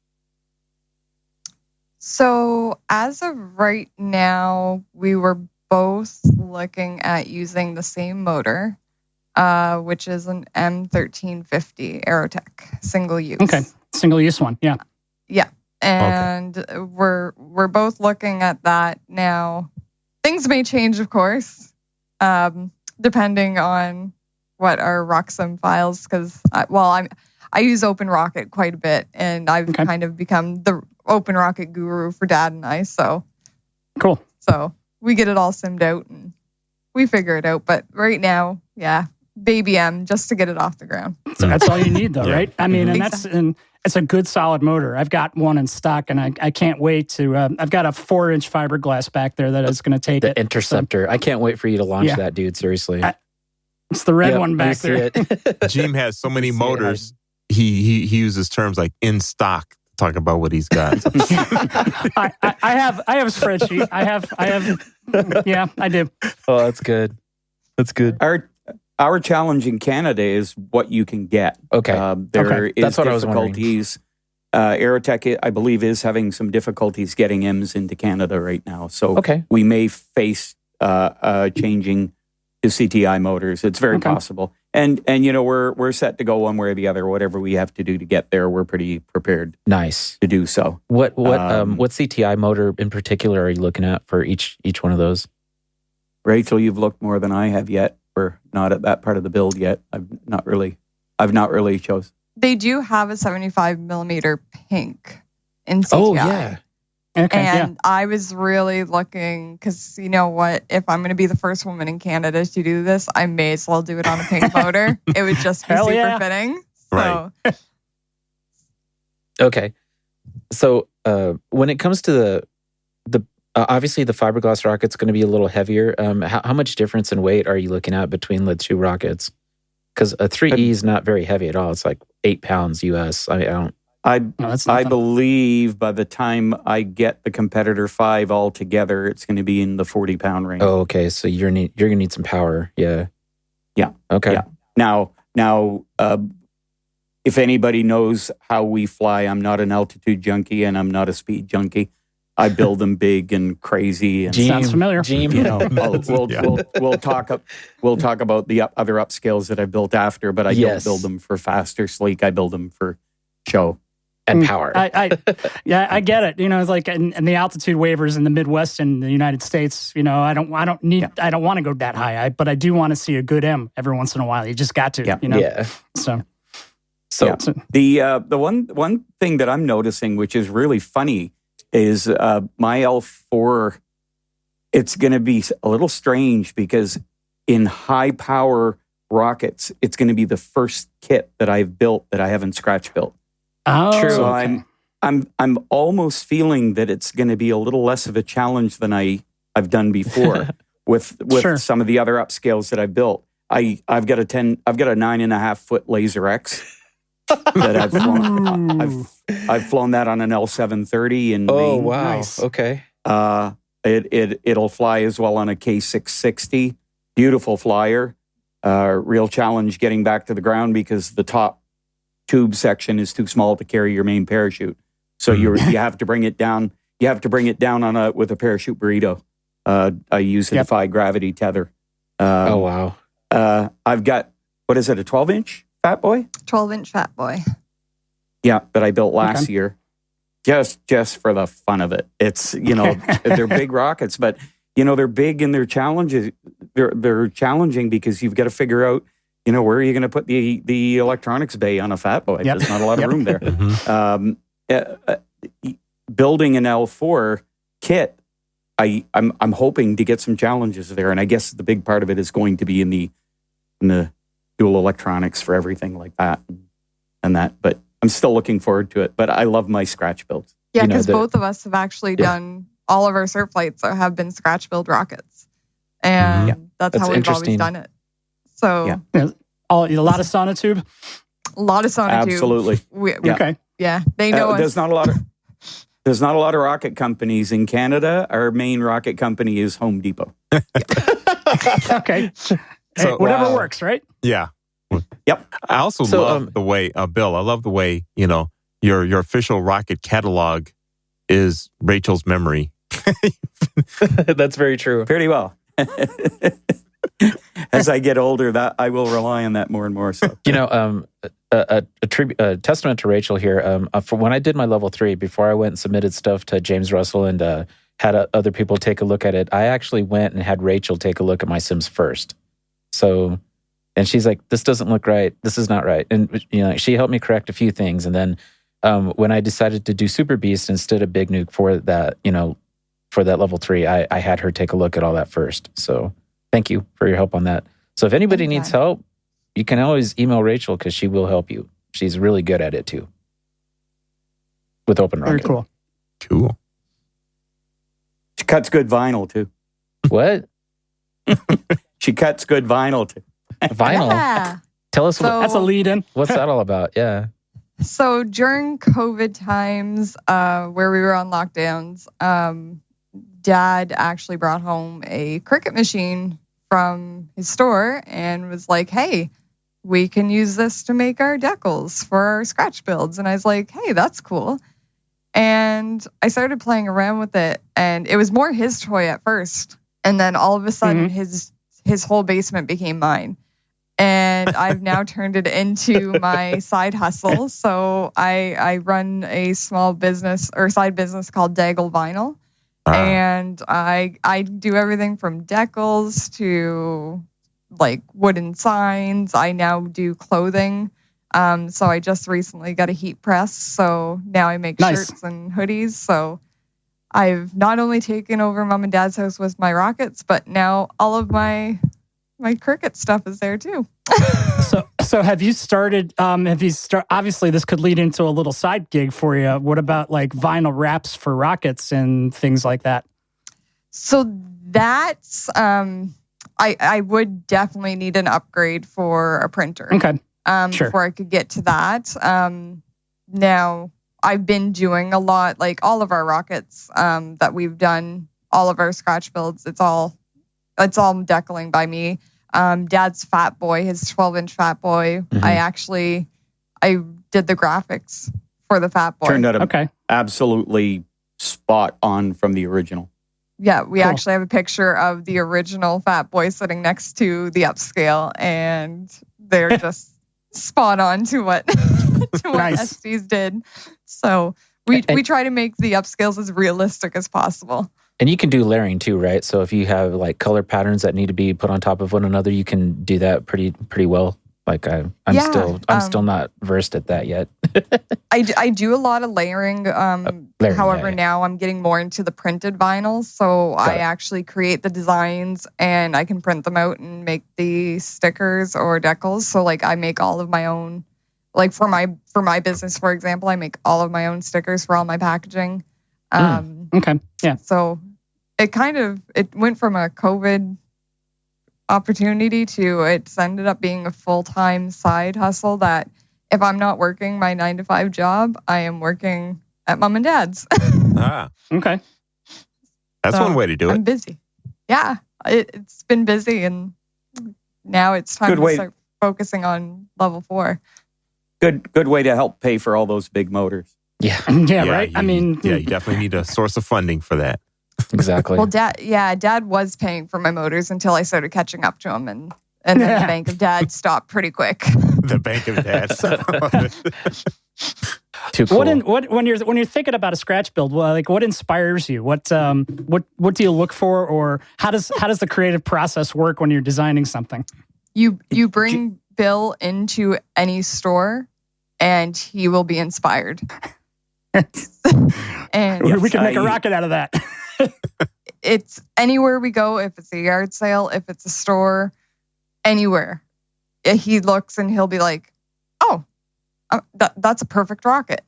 So as of right now, we were both looking at using the same motor, which is an M1350 Aerotech single use. Okay, single use one, yeah. Yeah, and we're both looking at that now. Things may change, of course, depending on what our RockSim files, because I use Open Rocket quite a bit, and I've kind of become the Open Rocket guru for Dad and I. So cool. So we get it all simmed out and we figure it out. But right now, baby M, just to get it off the ground. So that's all you need, though, right? I mean, and it's a good solid motor. I've got one in stock, and I can't wait to. I've got a 4-inch fiberglass back there that is going to take the Interceptor. I can't wait for you to launch that, dude. Seriously. It's the red one back there. Jim has so many motors. He uses terms like in stock, talking about what he's got. I have a spreadsheet. I have. Yeah, I do. Oh, that's good. That's good. Our challenge in Canada is what you can get. Okay. There is That's what difficulties. Aerotech, I believe, is having some difficulties getting M's into Canada right now. So we may face changing to CTI motors. It's very possible. And we're set to go one way or the other. Whatever we have to do to get there, we're pretty prepared. Nice to do so. What CTI motor in particular are you looking at for each one of those? Rachel, you've looked more than I have yet. We're not at that part of the build yet. I've not really chose. They do have a 75 millimeter pink in CTI. Oh yeah. Okay, and I was really looking, because you know what? If I'm going to be the first woman in Canada to do this, I may as well do it on a pink motor. It would just be super fitting. So. Right. Okay. So when it comes to the obviously the fiberglass rocket's going to be a little heavier. How much difference in weight are you looking at between the two rockets? Because a 3E is not very heavy at all. It's like 8 pounds US. I believe by the time I get the Competitor 5 all together, it's going to be in the 40-pound range. Oh, okay. So you're going to need some power. Yeah. Yeah. Okay. Yeah. Now, if anybody knows how we fly, I'm not an altitude junkie and I'm not a speed junkie. I build them big and crazy. And sounds familiar. We'll talk about the other upscales that I built after, but I don't build them for fast or sleek. I build them for show and power. I get it. It's like in the altitude waivers in the Midwest in the United States. I don't want to go that high. But I do want to see a good M every once in a while. You just got to. Yeah. So the one thing that I'm noticing, which is really funny, is my L4, it's going to be a little strange because in high power rockets, it's going to be the first kit that I've built that I haven't scratch built. Oh, so okay. I'm almost feeling that it's going to be a little less of a challenge than I've done before with some of the other upscales that I've built. I've got a 9.5 foot Laser X. That I've flown. I've flown that on an L730 in Maine. Oh wow! Nice. Okay. It'll fly as well on a K660. Beautiful flyer. Real challenge getting back to the ground because the top tube section is too small to carry your main parachute. So you have to bring it down. You have to bring it down with a parachute burrito. I use a defy gravity tether. Oh wow! I've got, what is it? A 12-inch? Fat Boy? 12-inch Fat Boy. Yeah, that I built last year. Just for the fun of it. It's, they're big rockets, but they're big and they're challenges. They're challenging because you've got to figure out, where are you going to put the electronics bay on a Fat Boy? Yep. There's not a lot of room there. Building an L4 kit, I'm hoping to get some challenges there, and I guess the big part of it is going to be in the dual electronics for everything like that and that. But I'm still looking forward to it. But I love my scratch builds. Yeah, because both of us have actually done all of our surf flights have been scratch build rockets, and that's how we've always done it. So a lot of sonotube. A lot of sonotube. Absolutely. Okay. Yeah, they know us. There's not a lot of rocket companies in Canada. Our main rocket company is Home Depot. Okay. So, whatever works, right? Yeah. Yep. I also love the way, Bill, I love the way, your official rocket catalog is Rachel's memory. That's very true. Pretty well. As I get older, that I will rely on that more and more. So, a testament to Rachel here. For when I did my level 3, before I went and submitted stuff to James Russell and had other people take a look at it, I actually went and had Rachel take a look at my Sims first. So, and she's like, "This doesn't look right. This is not right." And she helped me correct a few things. And then when I decided to do Super Beast instead of Big Nuke for that, for that level 3, I had her take a look at all that first. So, thank you for your help on that. So, if anybody needs help, you can always email Rachel because she will help you. She's really good at it too. With Open Rocket. Very cool. Cool. She cuts good vinyl too. What? She cuts good vinyl too. Vinyl? Yeah. Tell us That's a lead in. what's that all about? Yeah. So during COVID times, where we were on lockdowns, Dad actually brought home a Cricut machine from his store and was like, "Hey, we can use this to make our decals for our scratch builds." And I was like, "Hey, that's cool." And I started playing around with it, and it was more his toy at first. And then all of a sudden, his whole basement became mine. And I've now turned it into my side hustle. So I run a small business or side business called Daigle Vinyl. And I do everything from decals to like wooden signs. I now do clothing. So I just recently got a heat press. So now I make shirts and hoodies. So I've not only taken over Mom and Dad's house with my rockets, but now all of my Cricut stuff is there too. So have you started, obviously this could lead into a little side gig for you. What about like vinyl wraps for rockets and things like that? So that's, I would definitely need an upgrade for a printer. Okay. Sure. Before I could get to that. Now I've been doing a lot, like all of our rockets, that we've done, all of our scratch builds. It's all decaling by me. Dad's Fat Boy, his 12-inch Fat Boy. I did the graphics for the Fat Boy. Turned out absolutely spot on from the original. Yeah, we actually have a picture of the original Fat Boy sitting next to the upscale, and they're just spot on to what SCs did. So we try to make the upscales as realistic as possible. And you can do layering too, right? So if you have like color patterns that need to be put on top of one another, you can do that pretty well. Like I'm still not versed at that yet. I do a lot of layering. However, now I'm getting more into the printed vinyl. So I actually create the designs and I can print them out and make the stickers or decals. So like I make all of my own, like for my business, for example, I make all of my own stickers for all my packaging. Okay. Yeah. So it went from a COVID opportunity to it's ended up being a full-time side hustle that if I'm not working my 9-to-5 job, I am working at Mom and Dad's. Okay. That's one way to do it. I'm busy. Yeah. It's been busy and now it's time to start focusing on level 4. Good way to help pay for all those big motors. Yeah, right. You definitely need a source of funding for that. Exactly. Well, Dad was paying for my motors until I started catching up to him, and then the Bank of Dad stopped pretty quick. The Bank of Dad. Too cool. When you're thinking about a scratch build, what inspires you? What do you look for, or how does the creative process work when you're designing something? You bring Bill into any store, and he will be inspired. And we can make a rocket out of that. It's anywhere we go. If it's a yard sale, if it's a store, anywhere, he looks and he'll be like, "Oh, that's a perfect rocket."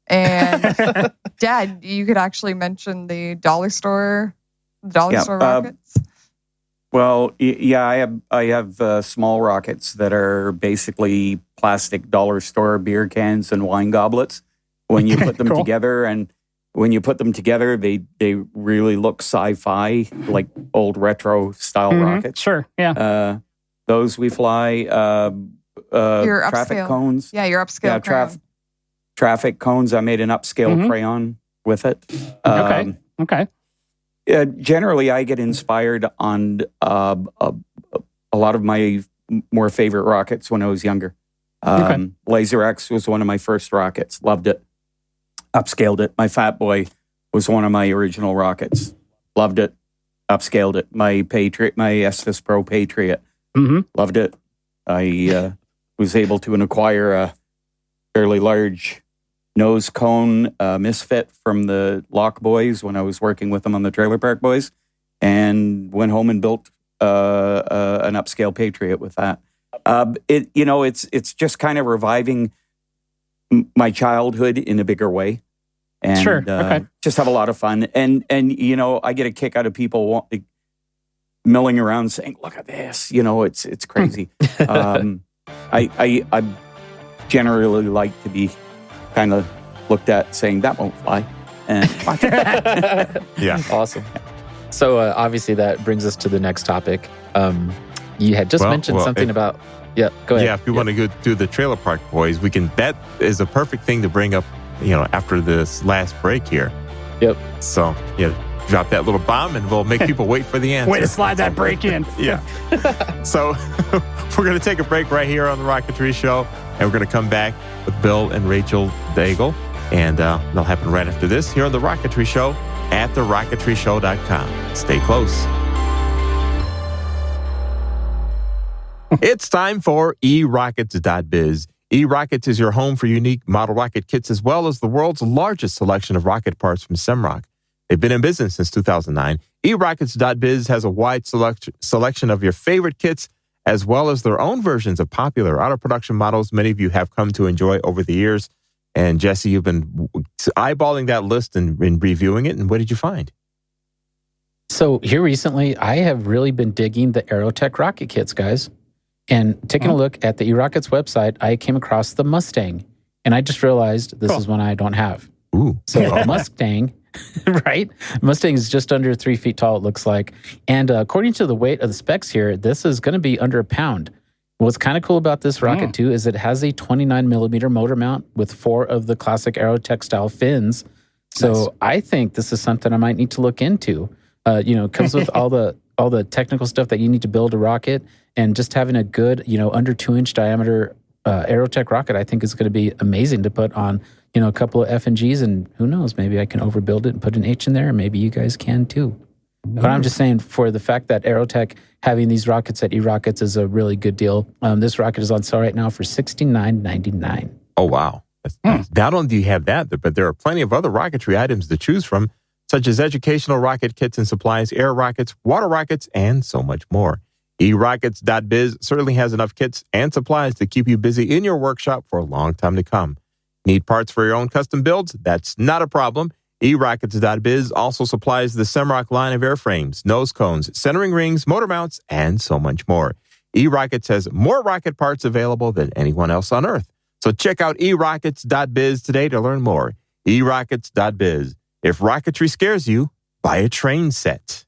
And Dad, you could actually mention the dollar store rockets. Well, yeah, I have small rockets that are basically plastic dollar store beer cans and wine goblets. When you put them Cool. together, they really look sci-fi, like old retro style rockets. Sure, yeah. Those we fly. Your traffic upscale cones. Yeah, your upscale. Yeah, traffic cones. I made an upscale crayon with it. Okay. Generally, I get inspired on a lot of my more favorite rockets when I was younger. Laser X was one of my first rockets. Loved it. Upscaled it. My Fat Boy was one of my original rockets. Loved it. Upscaled it. My Estes Pro Patriot. Loved it. I was able to acquire a fairly large nose cone misfit from the Lock Boys when I was working with them on the Trailer Park Boys, and went home and built an upscale Patriot with that. It's just kind of reviving my childhood in a bigger way, and just have a lot of fun. And I get a kick out of people milling around saying, "Look at this!" It's crazy. I generally like to be kind of looked at saying that won't fly. And Yeah. Awesome. So obviously that brings us to the next topic. You had just mentioned something about. Yeah, go ahead. Yeah, if you want to go do the Trailer Park Boys, we can. That is a perfect thing to bring up, after this last break here. Yep. So, drop that little bomb and we'll make people wait for the answer. Way to slide that break in. Yeah. So, we're going to take a break right here on The Rocketry Show, and we're going to come back with Bill and Rachel Daigle, and that'll happen right after this here on The Rocketry Show at TheRocketryShow.com. Stay close. It's time for eRockets.biz. eRockets is your home for unique model rocket kits as well as the world's largest selection of rocket parts from Semrock. They've been in business since 2009. eRockets.biz has a wide selection of your favorite kits as well as their own versions of popular out-of-production models many of you have come to enjoy over the years. And Jesse, you've been eyeballing that list and reviewing it, and what did you find? So here recently, I have really been digging the Aerotech rocket kits, guys. And taking a look at the eRockets website, I came across the Mustang. And I just realized this is one I don't have. Ooh. So Mustang, right? Mustang is just under 3 feet tall, it looks like. And according to the weight of the specs here, this is going to be under a pound. What's kind of cool about this rocket, too, is it has a 29 millimeter motor mount with 4 of the classic Aerotech style fins. So I think this is something I might need to look into. It comes with all the technical stuff that you need to build a rocket, and just having a good, under 2-inch diameter Aerotech rocket, I think is going to be amazing to put on, a couple of F&Gs, and who knows, maybe I can overbuild it and put an H in there, and maybe you guys can too. But I'm just saying, for the fact that Aerotech having these rockets at eRockets is a really good deal. This rocket is on sale right now for $69.99. Oh, wow. Not only do you have that, but there are plenty of other rocketry items to choose from, such as educational rocket kits and supplies, air rockets, water rockets, and so much more. eRockets.biz certainly has enough kits and supplies to keep you busy in your workshop for a long time to come. Need parts for your own custom builds? That's not a problem. eRockets.biz also supplies the Semrock line of airframes, nose cones, centering rings, motor mounts, and so much more. eRockets has more rocket parts available than anyone else on Earth. So check out eRockets.biz today to learn more. eRockets.biz. If rocketry scares you, buy a train set.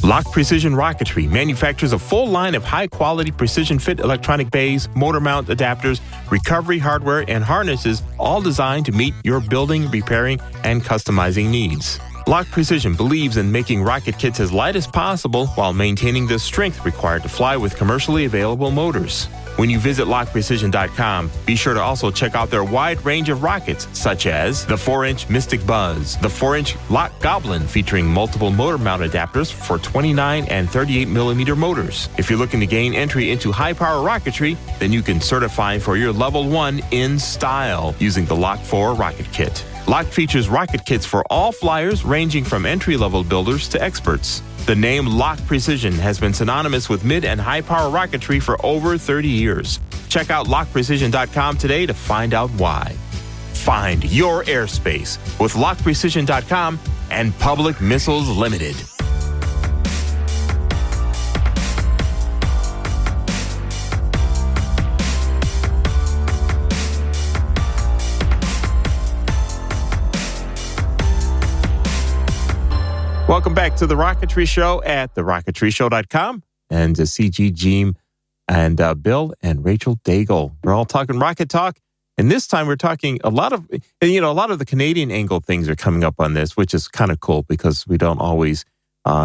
Lock Precision Rocketry manufactures a full line of high-quality precision-fit electronic bays, motor mount adapters, recovery hardware, and harnesses, all designed to meet your building, repairing, and customizing needs. Lock Precision believes in making rocket kits as light as possible while maintaining the strength required to fly with commercially available motors. When you visit lockprecision.com, be sure to also check out their wide range of rockets, such as the 4-inch Mystic Buzz, the 4-inch Lock Goblin featuring multiple motor mount adapters for 29 and 38 millimeter motors. If you're looking to gain entry into high power rocketry, then you can certify for your level 1 in style using the Lock 4 Rocket Kit. Lock features rocket kits for all flyers ranging from entry-level builders to experts. The name Lock Precision has been synonymous with mid and high-power rocketry for over 30 years. Check out lockprecision.com today to find out why. Find your airspace with lockprecision.com and Public Missiles Limited. Welcome back to The Rocketry Show at TheRocketryShow.com. And CG, Jeem, and Bill and Rachel Daigle. We're all talking rocket talk. And this time we're talking a lot of the Canadian angle things are coming up on this, which is kind of cool because we don't always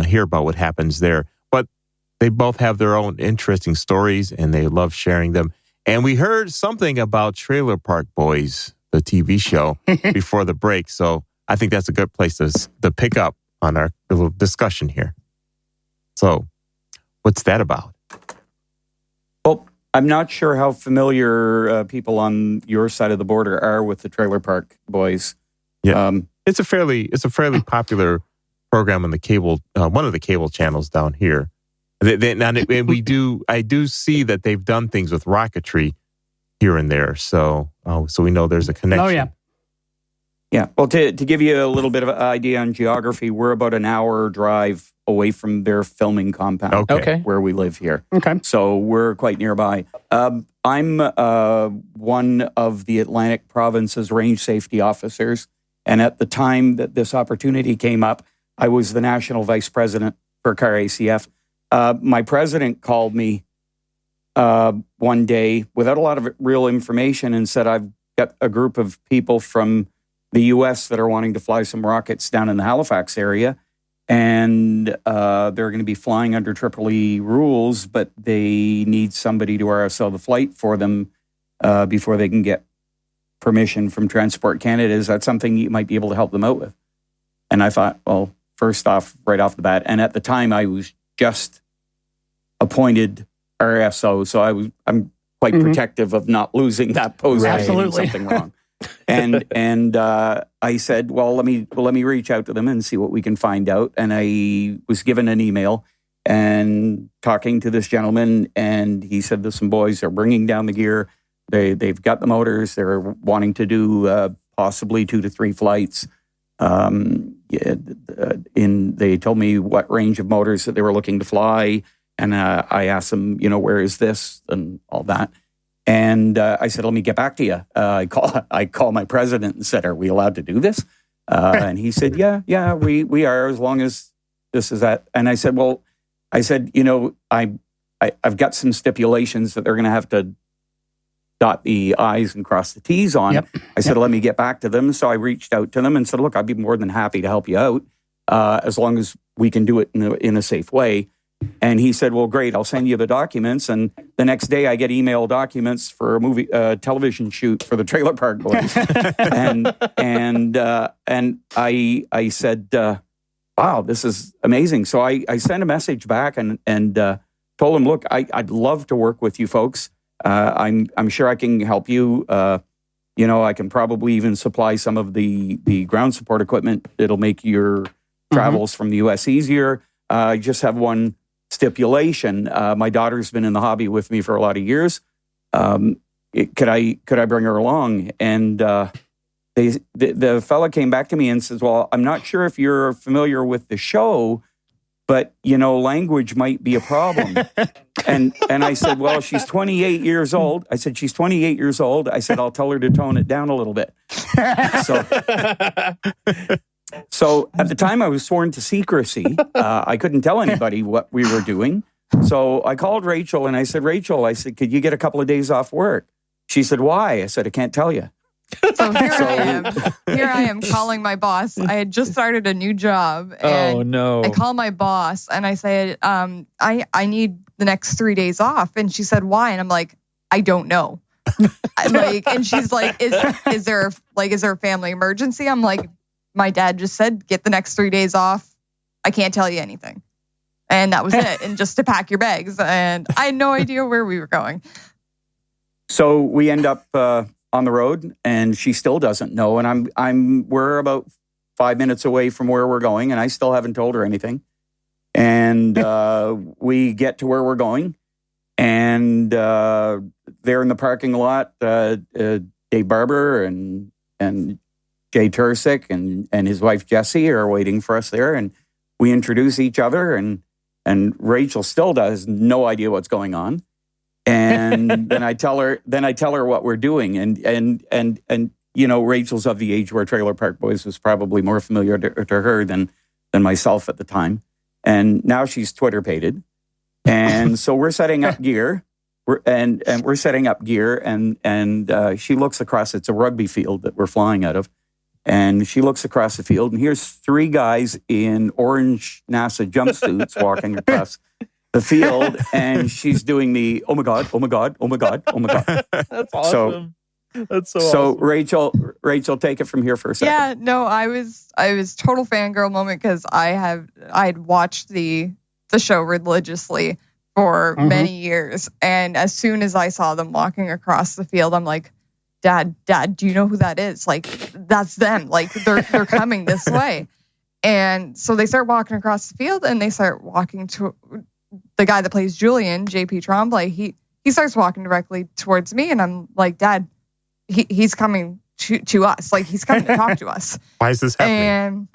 hear about what happens there. But they both have their own interesting stories and they love sharing them. And we heard something about Trailer Park Boys, the TV show, before the break. So I think that's a good place to pick up on our little discussion here. So, what's that about? Well, I'm not sure how familiar people on your side of the border are with the Trailer Park Boys. Yeah, it's a fairly popular program on the cable, one of the cable channels down here. I do see that they've done things with rocketry here and there. So we know there's a connection. Oh yeah. Yeah, well, to give you a little bit of an idea on geography, we're about an hour drive away from their filming compound, where we live here. Okay. So we're quite nearby. I'm one of the Atlantic Province's range safety officers, and at the time that this opportunity came up, I was the national vice president for CAR ACF. My president called me one day without a lot of real information and said, I've got a group of people from the U.S. that are wanting to fly some rockets down in the Halifax area. And they're going to be flying under EEE rules, but they need somebody to RSL the flight for them before they can get permission from Transport Canada. Is that something you might be able to help them out with? And I thought, well, first off, right off the bat, and at the time I was just appointed RSO, so I'm quite protective of not losing that post. Right. Absolutely. Something wrong. And I said, well, let me reach out to them and see what we can find out. And I was given an email and talking to this gentleman, and he said there's some boys are bringing down the gear. They've got the motors. They're wanting to do possibly 2 to 3 flights. They told me what range of motors that they were looking to fly, and I asked them, where is this and all that. And I said, let me get back to you. I call my president and said, are we allowed to do this? And he said, yeah, we are, as long as this is that. And I said, I've got some stipulations that they're going to have to dot the I's and cross the T's on. Yep. I said, let me get back to them. So I reached out to them and said, look, I'd be more than happy to help you out as long as we can do it in a safe way. And he said, well, great, I'll send you the documents. And the next day I get email documents for a television shoot for the Trailer Park Boys. and I said, wow, this is amazing. So I sent a message back and told him, look, I'd love to work with you folks. I'm sure I can help you. I can probably even supply some of the ground support equipment. It'll make your travels from the U.S. easier. I just have one stipulation. My daughter's been in the hobby with me for a lot of years. Could I bring her along? And the fella came back to me and says, well, I'm not sure if you're familiar with the show, but language might be a problem. and I said, well, she's 28 years old. I said, she's 28 years old. I said, I'll tell her to tone it down a little bit. So at the time I was sworn to secrecy. I couldn't tell anybody what we were doing. So I called Rachel and I said, Rachel, could you get a couple of days off work? She said, why? I said, I can't tell you. So here I am calling my boss. I had just started a new job. And oh, no. I call my boss and I said, I need the next 3 days off. And she said, why? And I'm like, I don't know. And she's like, is there a family emergency? I'm like, my dad just said, get the next 3 days off. I can't tell you anything. And that was it. And just to pack your bags. And I had no idea where we were going. So we end up on the road, and she still doesn't know. And we're about 5 minutes away from where we're going, and I still haven't told her anything. And we get to where we're going, and there in the parking lot, Dave Barber and Jay Tursick and his wife Jessie are waiting for us there, and we introduce each other, and Rachel still has no idea what's going on. And then I tell her what we're doing, and you know, Rachel's of the age where Trailer Park Boys was probably more familiar to her than myself at the time. And now she's Twitter-pated. And so we're setting up gear. We're setting up gear, and she looks across. It's a rugby field that we're flying out of. And she looks across the field, and here's 3 guys in orange NASA jumpsuits walking across the field, and she's doing the, oh my God, oh my God, oh my God, oh my God. That's awesome. That's so awesome. Rachel, take it from here for a second. Yeah, no, I was total fangirl moment because I had watched the show religiously for many years, and as soon as I saw them walking across the field, I'm like, Dad, do you know who that is? Like, that's them. Like, they're coming this way. And so they start walking across the field, and they start walking to the guy that plays Julian, JP Tremblay. He starts walking directly towards me, and I'm like, Dad, he's coming to us. Like, he's coming to talk to us. Why is this happening? And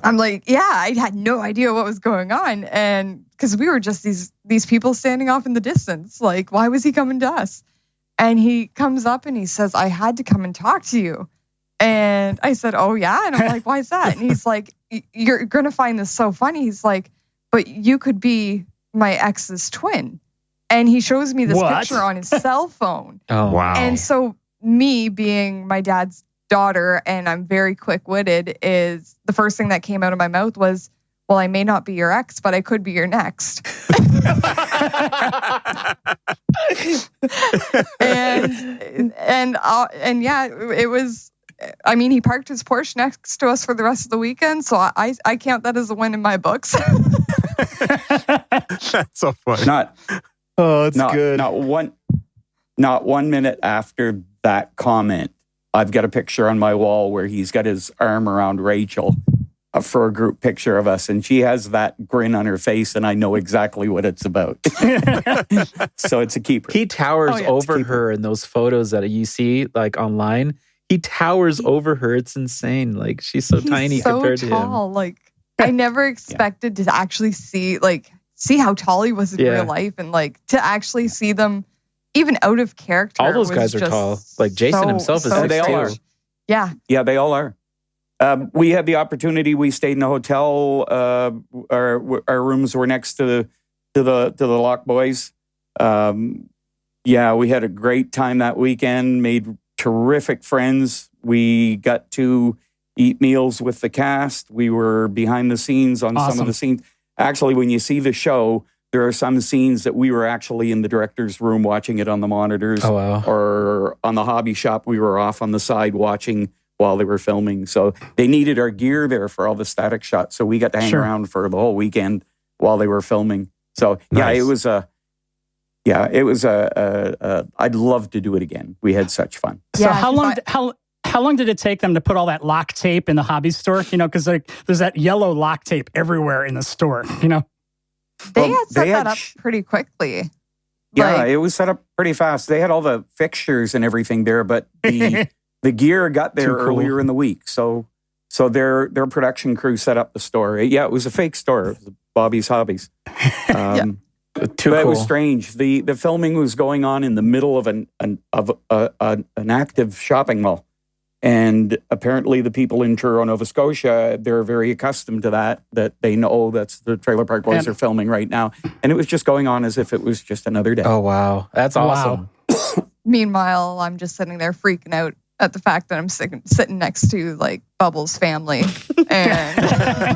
I'm like, yeah, I had no idea what was going on. And because we were just these people standing off in the distance. Like, why was he coming to us? And he comes up and he says, I had to come and talk to you. And I said, oh, yeah? And I'm like, why is that? And he's like, you're going to find this so funny. He's like, but you could be my ex's twin. And he shows me this picture on his cell phone. Oh, wow. And so me being my dad's daughter, and I'm very quick-witted, is the first thing that came out of my mouth was, well, I may not be your ex, but I could be your next. and yeah, it was. I mean, he parked his Porsche next to us for the rest of the weekend, so I count that as a win in my books. That's so funny. It's good. Not 1 minute after that comment, I've got a picture on my wall where he's got his arm around Rachel for a group picture of us, and she has that grin on her face, and I know exactly what it's about. So it's a keeper. He towers over her in those photos that you see like online. He towers over her. It's insane. Like, she's so tiny compared to him. Like, I never expected to actually see how tall he was in real life, and like to actually see them even out of character. All those guys are tall. Like, Jason himself is 6'2". They all are. Yeah. Yeah, they all are. We had the opportunity. We stayed in a hotel. Our rooms were next to the Lock Boys. Yeah, we had a great time that weekend. Made terrific friends. We got to eat meals with the cast. We were behind the scenes on some of the scenes. Actually, when you see the show, there are some scenes that we were actually in the director's room watching it on the monitors. Oh, wow. Or on the hobby shop, we were off on the side watching while they were filming. So they needed our gear there for all the static shots. So we got to hang around for the whole weekend while they were filming. So yeah, it was I'd love to do it again. We had such fun. So Yeah, how long did it take them to put all that lock tape in the hobby store? You know, because there's that yellow lock tape everywhere in the store, you know? They had set that up pretty quickly. Yeah, it was set up pretty fast. They had all the fixtures and everything there, but the gear got there earlier in the week. So their production crew set up the store. Yeah, it was a fake store. It was Bobby's Hobbies. It was strange. The filming was going on in the middle of an active shopping mall. And apparently the people in Truro, Nova Scotia, they're very accustomed to that they know that's the Trailer Park Boys are filming right now. And it was just going on as if it was just another day. Oh, wow. That's awesome. Meanwhile, I'm just sitting there freaking out at the fact that I'm sitting next to like Bubbles' family and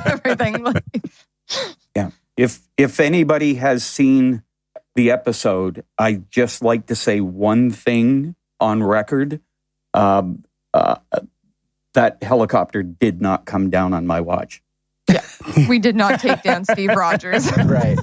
everything. Yeah. If anybody has seen the episode, I just like to say one thing on record. That helicopter did not come down on my watch. Yeah, we did not take down Steve Rogers. Right.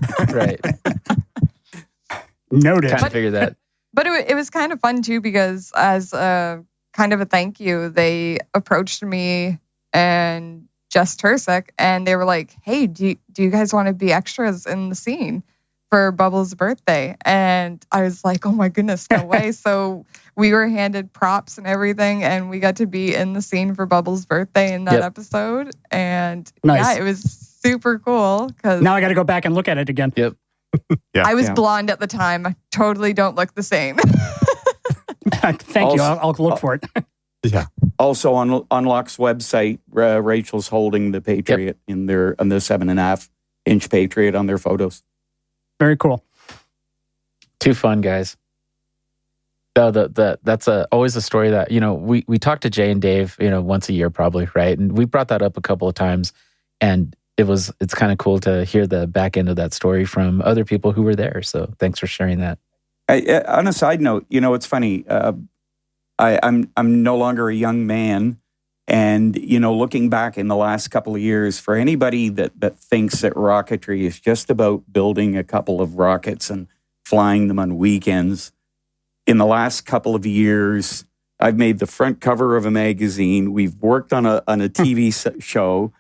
Noted. Kind of figured that. But it was kind of fun too, because as a kind of a thank you, they approached me and Jess Tursik, and they were like, "Hey, do you guys want to be extras in the scene for Bubbles' birthday?" And I was like, "Oh my goodness, no way!" So we were handed props and everything, and we got to be in the scene for Bubbles' birthday in that episode. And Nice. yeah, it was super cool because Now I got to go back and look at it again. Yep. I was blonde at the time. I totally don't look the same. Thank you. I'll look for it. Yeah. Also on Unlock's website, Rachel's holding the Patriot in their on the 7.5-inch Patriot on their photos. Very cool. Too fun, guys. So that's always a story that, we talk to Jay and Dave, once a year probably, right? And we brought that up a couple of times, and it's kind of cool to hear the back end of that story from other people who were there. So thanks for sharing that. On a side note, it's funny. I'm no longer a young man, and looking back in the last couple of years, for anybody that thinks that rocketry is just about building a couple of rockets and flying them on weekends, in the last couple of years, I've made the front cover of a magazine. We've worked on a TV show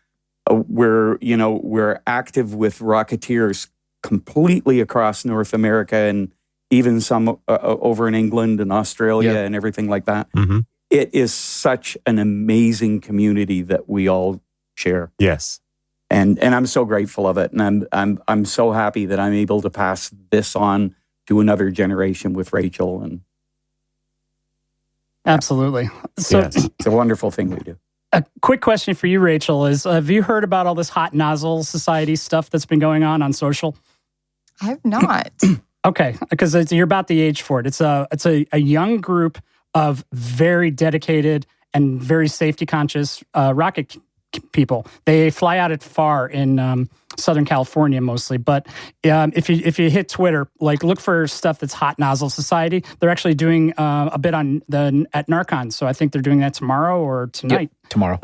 where we're active with rocketeers completely across North America and even some over in England and Australia and everything like that. Mm-hmm. It is such an amazing community that we all share. Yes. And I'm so grateful of it. And I'm so happy that I'm able to pass this on to another generation with Rachel. And Absolutely. So it's a wonderful thing we do. a quick question for you, Rachel, is have you heard about all this hot nozzle society stuff that's been going on social? I've not. Okay, because you're about the age for it. It's a young group of very dedicated and very safety conscious rocket people. They fly out at FAR in Southern California mostly. But if you hit Twitter, look for stuff that's Hot Nozzle Society. They're actually doing a bit at Narcon. So I think they're doing that tomorrow or tonight. Yep, tomorrow.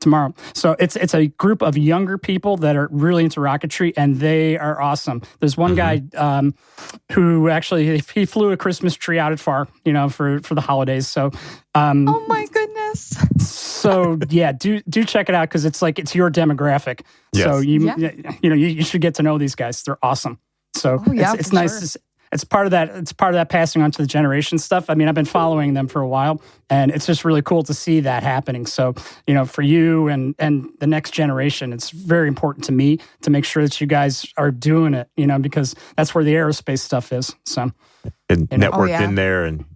Tomorrow. So it's a group of younger people that are really into rocketry, and they are awesome. There's one guy who actually he flew a Christmas tree out at FAR, for the holidays. So oh my goodness. So yeah, do check it out because it's your demographic. Yes. So you should get to know these guys. They're awesome. So it's nice. Sure. It's part of that. It's part of that passing on to the generation stuff. I mean, I've been following them for a while, and it's just really cool to see that happening. So, for you and the next generation, it's very important to me to make sure that you guys are doing it. Because that's where the aerospace stuff is. So, and networked in there and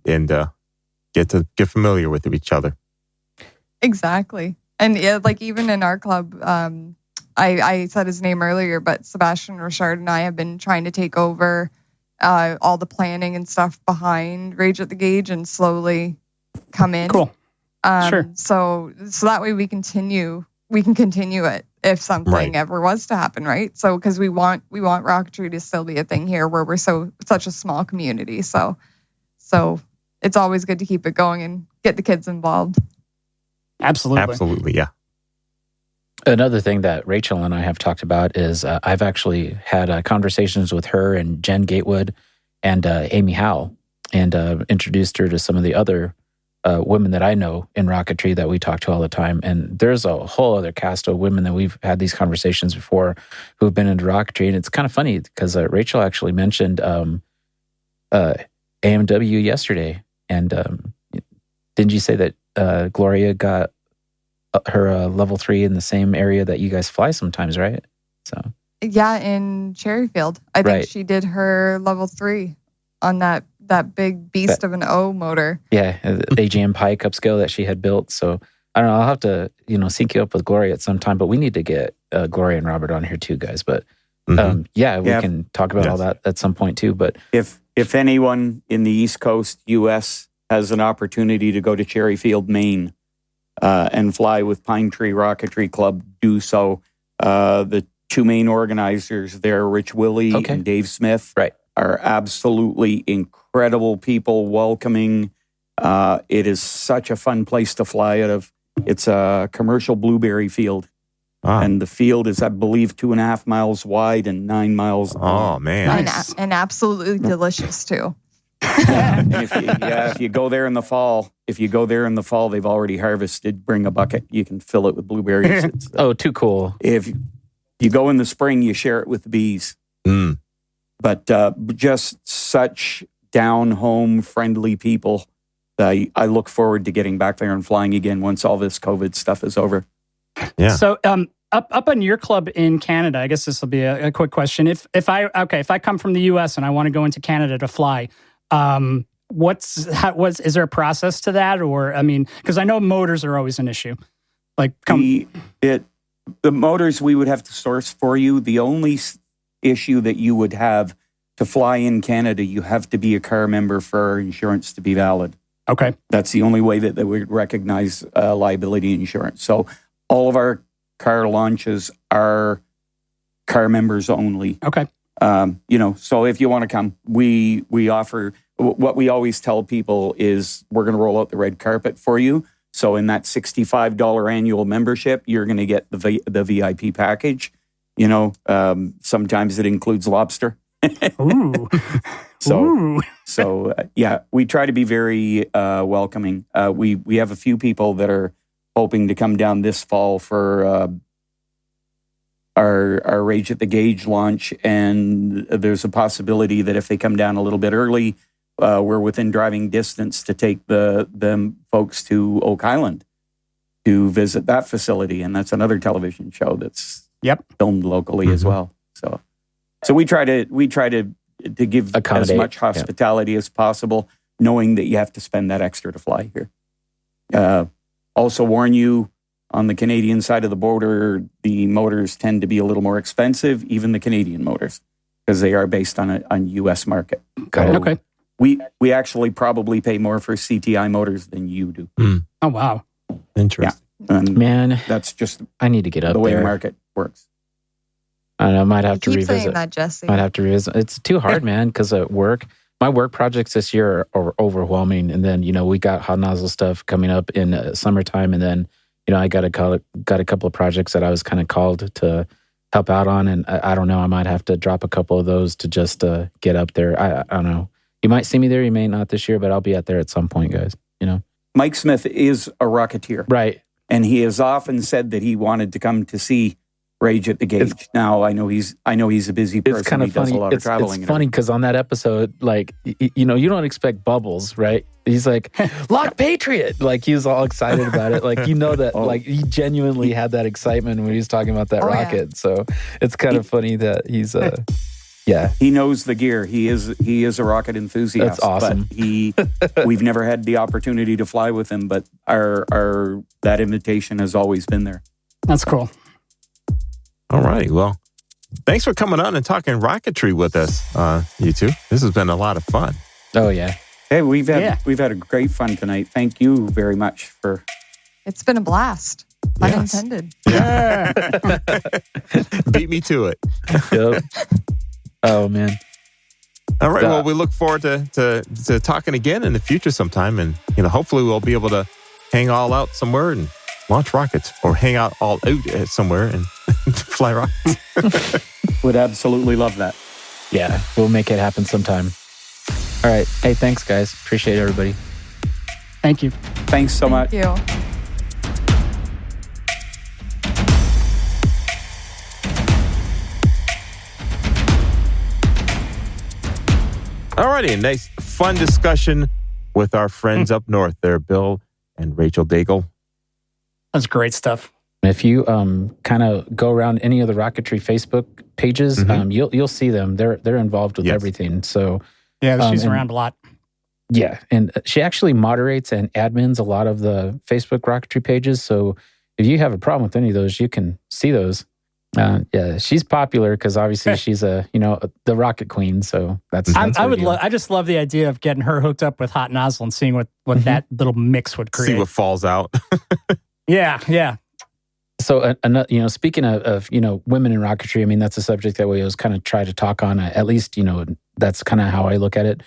get familiar with each other. Exactly, and even in our club, I said his name earlier, but Sebastian Richard and I have been trying to take over all the planning and stuff behind Rage at the Gauge and slowly come in. Cool. Sure. So that way we can continue it if something ever was to happen, right? So because we want rocketry to still be a thing here where we're such a small community. So it's always good to keep it going and get the kids involved. Absolutely. Yeah. Another thing that Rachel and I have talked about is I've actually had conversations with her and Jen Gatewood and Amy Howell, and introduced her to some of the other women that I know in rocketry that we talk to all the time. And there's a whole other cast of women that we've had these conversations before who've been into rocketry. And it's kind of funny because Rachel actually mentioned AMW yesterday. And didn't you say that Gloria got her level 3 in the same area that you guys fly sometimes, right? So yeah, in Cherryfield, I think she did her level 3 on that big beast of an O motor. Yeah, AGM Pike upscale that she had built. So I don't know. I'll have to sync you up with Gloria at some time, but we need to get Gloria and Robert on here too, guys. But we can talk about all that at some point too. But if anyone in the East Coast U.S. has an opportunity to go to Cherryfield, Maine, and fly with Pine Tree Rocketry Club, do so. The two main organizers there, Rich Willie and Dave Smith, are absolutely incredible people, welcoming. It is such a fun place to fly out of. It's a commercial blueberry field. Wow. And the field is, I believe, 2.5 miles wide and 9 miles long. Oh, man. And absolutely delicious too. And if you go there in the fall, they've already harvested. Bring a bucket. You can fill it with blueberries. It's, Oh, too cool. if you go in the spring, you share it with the bees. Mm. But just such down-home, friendly people. I look forward to getting back there and flying again once all this COVID stuff is over. Yeah. So, up on your club in Canada, I guess this will be a quick question. If I come from the U.S. and I want to go into Canada to fly, is there a process to that? Or, I mean, because I know motors are always an issue. Like, The motors we would have to source for you. The only issue that you would have to fly in Canada, you have to be a car member for our insurance to be valid. Okay. That's the only way that they would recognize liability insurance. So all of our car launches are car members only. Okay. So if you want to come, we offer, what we always tell people is we're going to roll out the red carpet for you. So in that $65 annual membership, you're going to get the VIP package. Sometimes it includes lobster. Ooh. So we try to be very welcoming. We have a few people that are hoping to come down this fall for our Rage at the Gauge launch, and there's a possibility that if they come down a little bit early, we're within driving distance to take them folks to Oak Island to visit that facility, and that's another television show that's filmed locally as well. So we try to give as much hospitality as possible, knowing that you have to spend that extra to fly here. Also warn you, on the Canadian side of the border, the motors tend to be a little more expensive, even the Canadian motors, because they are based on U.S. market. Okay. We actually probably pay more for CTI motors than you do. Mm. Oh, wow. Interesting. Yeah. And Man, that's just I need to get up the way there. the market works. I don't know, I might have to Keep revisit. saying that, Jesse. Might have to revisit. It's too hard, man, because at work, my work projects this year are overwhelming. And then, we got hot nozzle stuff coming up in summertime. And then, I got a couple of projects that I was kind of called to help out on. And I don't know, I might have to drop a couple of those to just get up there. I don't know. You might see me there, you may not this year, but I'll be out there at some point, guys. Mike Smith is a Rocketeer. Right. And he has often sasaid that he wanted to come to see Rage at the Gauge. Now, I know he's a busy person. It's kind of funny. Does a lot of traveling. It's funny because on that episode, like, you don't expect Bubbles, right? He's like, Lock Patriot. Like, he was all excited about it. Like, that, like, he genuinely had that excitement when he was talking about that rocket. Yeah. So it's kind of funny that he's, he knows the gear. He is a rocket enthusiast. That's awesome. But we've never had the opportunity to fly with him, but that invitation has always been there. That's cool. All right. Well, thanks for coming on and talking rocketry with us, you two. This has been a lot of fun. Oh, yeah. Hey, we've had a great fun tonight. Thank you very much for... It's been a blast. Yes. Unintended. Yeah. Beat me to it. Yep. Oh, man. All right. Well, we look forward to talking again in the future sometime. And, hopefully we'll be able to hang all out somewhere and launch rockets, or hang out all out somewhere and fly rockets. Would absolutely love that. Yeah, we'll make it happen sometime. All right. Hey, thanks, guys. Appreciate everybody. Thank you. Thanks so much. Thank you. All righty. A nice, fun discussion with our friends up north there, Bill and Rachel Daigle. That's great stuff. If you kind of go around any of the Rocketry Facebook pages, you'll see them. They're involved with everything. So she's around a lot. Yeah, and she actually moderates and admins a lot of the Facebook Rocketry pages. So if you have a problem with any of those, you can see those. She's popular because obviously she's the rocket queen. So that's I just love the idea of getting her hooked up with hot nozzle and seeing what that little mix would create. See what falls out. Yeah. So, speaking of women in rocketry, I mean, that's a subject that we always kind of try to talk on. At least, that's kind of how I look at it.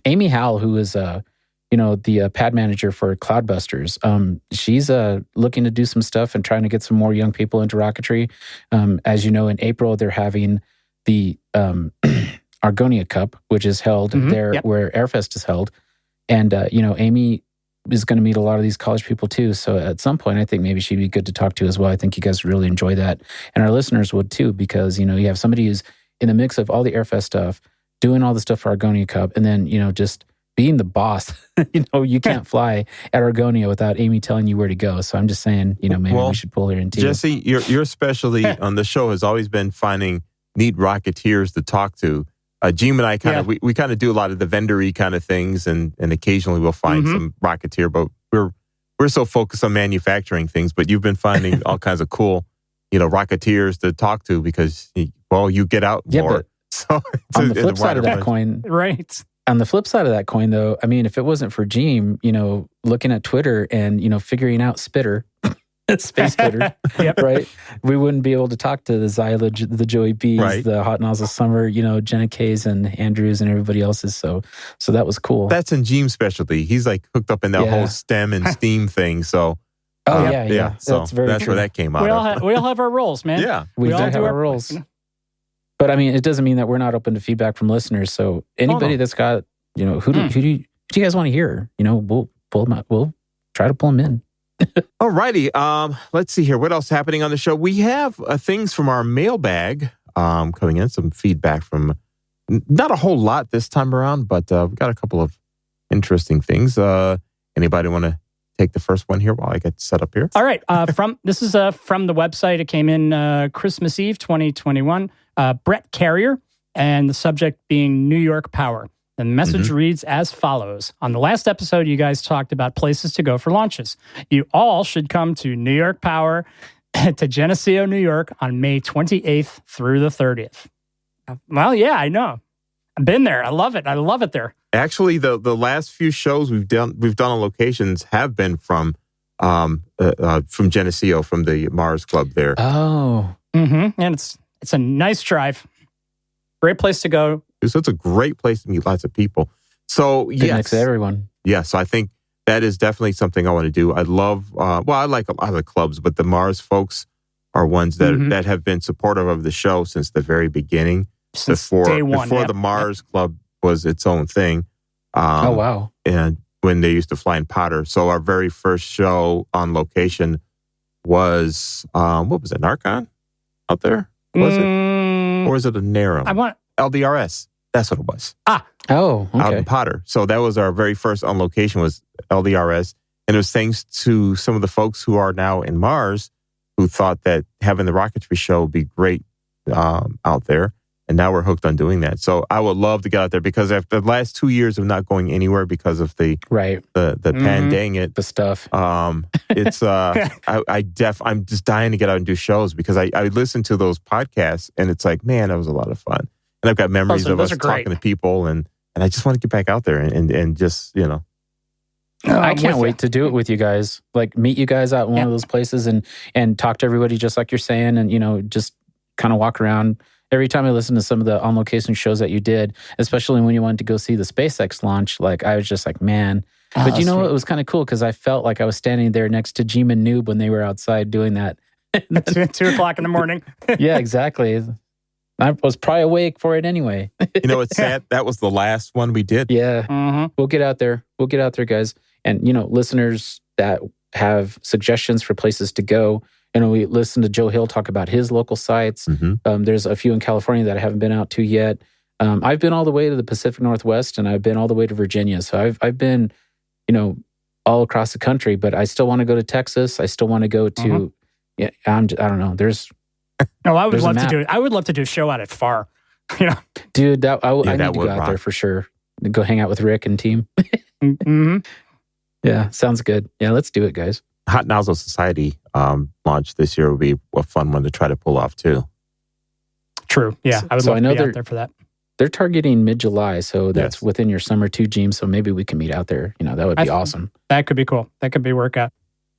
Amy Howell, who is, the pad manager for Cloudbusters, she's looking to do some stuff and trying to get some more young people into rocketry. As you know, in April, they're having the Argonia Cup, which is held there where Airfest is held. And, Amy is going to meet a lot of these college people too. So at some point, I think maybe she'd be good to talk to as well. I think you guys really enjoy that. And our listeners would too, because, you have somebody who's in the mix of all the Airfest stuff, doing all the stuff for Argonia Cup, and then, just being the boss. You can't fly at Argonia without Amy telling you where to go. So I'm just saying, maybe we should pull her in too. Jesse, your specialty on the show has always been finding neat rocketeers to talk to. Jim and I we kind of do a lot of the vendor-y kind of things, and occasionally we'll find some rocketeer, but we're so focused on manufacturing things. But you've been finding all kinds of cool, rocketeers to talk to because, you get out more. So on the flip side of that coin, right? On the flip side of that coin, though, I mean, if it wasn't for Jim, looking at Twitter and figuring out Spitter. Space Spitter, right? We wouldn't be able to talk to the Xylage, the Joey B's, the Hot Nozzle Summer, Jenna K's and Andrews and everybody else's. So that was cool. That's in Jim's specialty. He's like hooked up in that whole STEM and STEAM thing. So, So that's where that came out. We all have our roles, man. Yeah, we all have our roles. But I mean, it doesn't mean that we're not open to feedback from listeners. So anybody that's got, who do you guys want to hear? We'll pull them out. We'll try to pull them in. All righty. Let's see here. What else happening on the show? We have things from our mailbag coming in. Some feedback from not a whole lot this time around, but we've got a couple of interesting things. Anybody want to take the first one here while I get set up here? All right. This is from the website. It came in Christmas Eve 2021. Brett Carrier, and the subject being New York Power. The message reads as follows. On the last episode, you guys talked about places to go for launches. You all should come to New York Power to Geneseo, New York on May 28th through the 30th. Well, yeah, I know. I've been there. I love it. I love it there. Actually, the last few shows we've done on locations have been from Geneseo, from the Mars Club there. Oh. And it's a nice drive. Great place to go. So it's a great place to meet lots of people. So Good next to everyone. Yeah, so I think that is definitely something I want to do. I love, I like a lot of the clubs, but the Mars folks are ones that have been supportive of the show since the very beginning. Since day one. Before the Mars Club was its own thing. Oh, wow. And when they used to fly in Potter. So our very first show on location was, what was it, Narcon out there? Was it? Or was it a Narum? LDRS. That's what it was. Oh, okay. Out in Potter. So that was our very first on location was LDRS. And it was thanks to some of the folks who are now in Mars who thought that having the Rocketry show would be great out there. And now we're hooked on doing that. So I would love to get out there because after the last 2 years of not going anywhere because of the pan dang it. The stuff. It's I'm just dying to get out and do shows because I listen to those podcasts and it's like, man, that was a lot of fun. And I've got memories of us talking to people and I just want to get back out there and just, I can't wait to do it with you guys. Like meet you guys at one of those places and talk to everybody just like you're saying and, just kind of walk around. Every time I listen to some of the on-location shows that you did, especially when you wanted to go see the SpaceX launch, like I was just like, man. But it was kind of cool because I felt like I was standing there next to Gene and Noob when they were outside doing that. 2 o'clock in the morning. Yeah, exactly. I was probably awake for it anyway. It's sad. That was the last one we did. Yeah. We'll get out there. We'll get out there, guys. And, listeners that have suggestions for places to go, we listened to Joe Hill talk about his local sites. There's a few in California that I haven't been out to yet. I've been all the way to the Pacific Northwest and I've been all the way to Virginia. So I've been, all across the country, but I still want to go to Texas. I still want to go to, I don't know. No, I would love to do it. I would love to do a show out at FAR. Dude, I need to go out there for sure. Go hang out with Rick and team. Yeah, sounds good. Yeah, let's do it, guys. Hot Nozzle Society launch this year would be a fun one to try to pull off too. True. Yeah, I would love to be out there for that. They're targeting mid-July, so that's within your summer too, Gene. So maybe we can meet out there. That would be awesome. That could be cool. That could be a workout.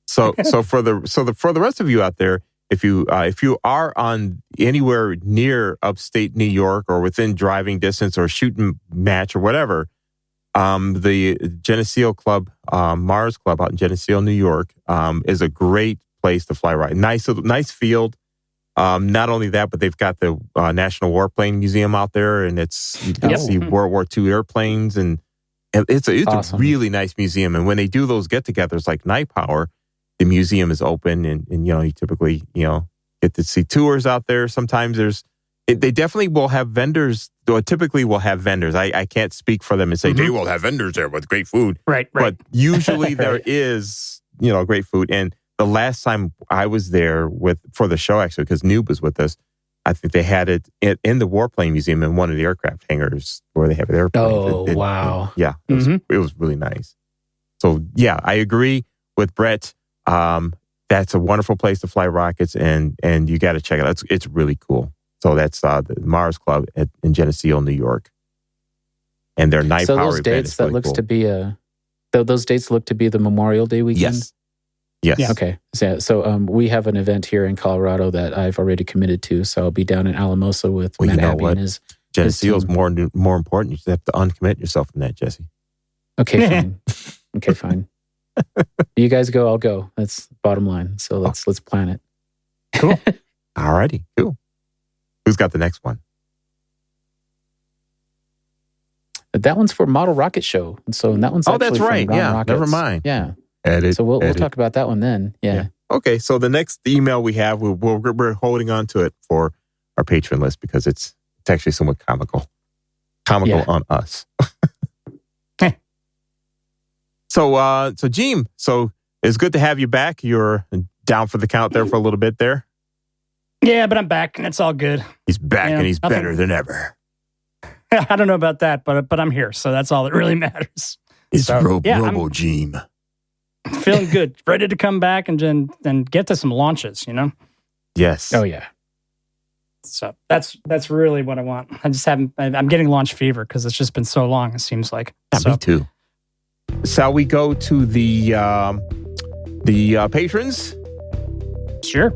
So for the rest of you out there, if you are on anywhere near upstate New York or within driving distance or shooting match or whatever, the Geneseo Club, Mars Club out in Geneseo, New York, is a great place to fly right. Nice field. Not only that, but they've got the National Warplane Museum out there, and you can see World War II airplanes, and it's awesome. A really nice museum. And when they do those get-togethers like Night Power, the museum is open, and you typically get to see tours out there. Sometimes they definitely will have vendors. Or typically will have vendors. I can't speak for them and say they will have vendors there with great food. Right. But usually there is great food. And the last time I was there for the show, actually, because Noob was with us, I think they had it in the Warplane Museum in one of the aircraft hangars where they have airplanes. Oh, wow. Yeah, it was really nice. So, yeah, I agree with Brett. That's a wonderful place to fly rockets, and you got to check it out. It's really cool. So that's the Mars Club in Geneseo, New York. And their night power those dates, that really looks cool. To be those dates look to be the Memorial Day weekend? Yes. Yeah. Okay. So we have an event here in Colorado that I've already committed to. So I'll be down in Alamosa with Matt Abbey and his Geneseo is more important. You just have to uncommit yourself from that, Jesse. Okay, fine. You guys go, I'll go. That's the bottom line. So let's plan it. Cool. All righty. Cool. Who's got the next one? That one's for Model Rocket Show. So that one's actually that's right. From Yeah, Rockets. never mind. Yeah. Edit. So we'll talk about that one then. Yeah. Okay. So the next email we have, we're holding on to it for our patron list because it's actually somewhat comical on us. So Jim, so it's good to have you back. You're down for the count there for a little bit there. Yeah, but I'm back and it's all good. He's back and he's better than ever. I don't know about that, but I'm here, so that's all that really matters. It's Robo Jim. Feeling good, ready to come back and get to some launches. Yes. Oh yeah. So that's really what I want. I just haven't. I'm getting launch fever because it's just been so long. It seems like. Yeah, me too. Shall we go to the patrons? Sure.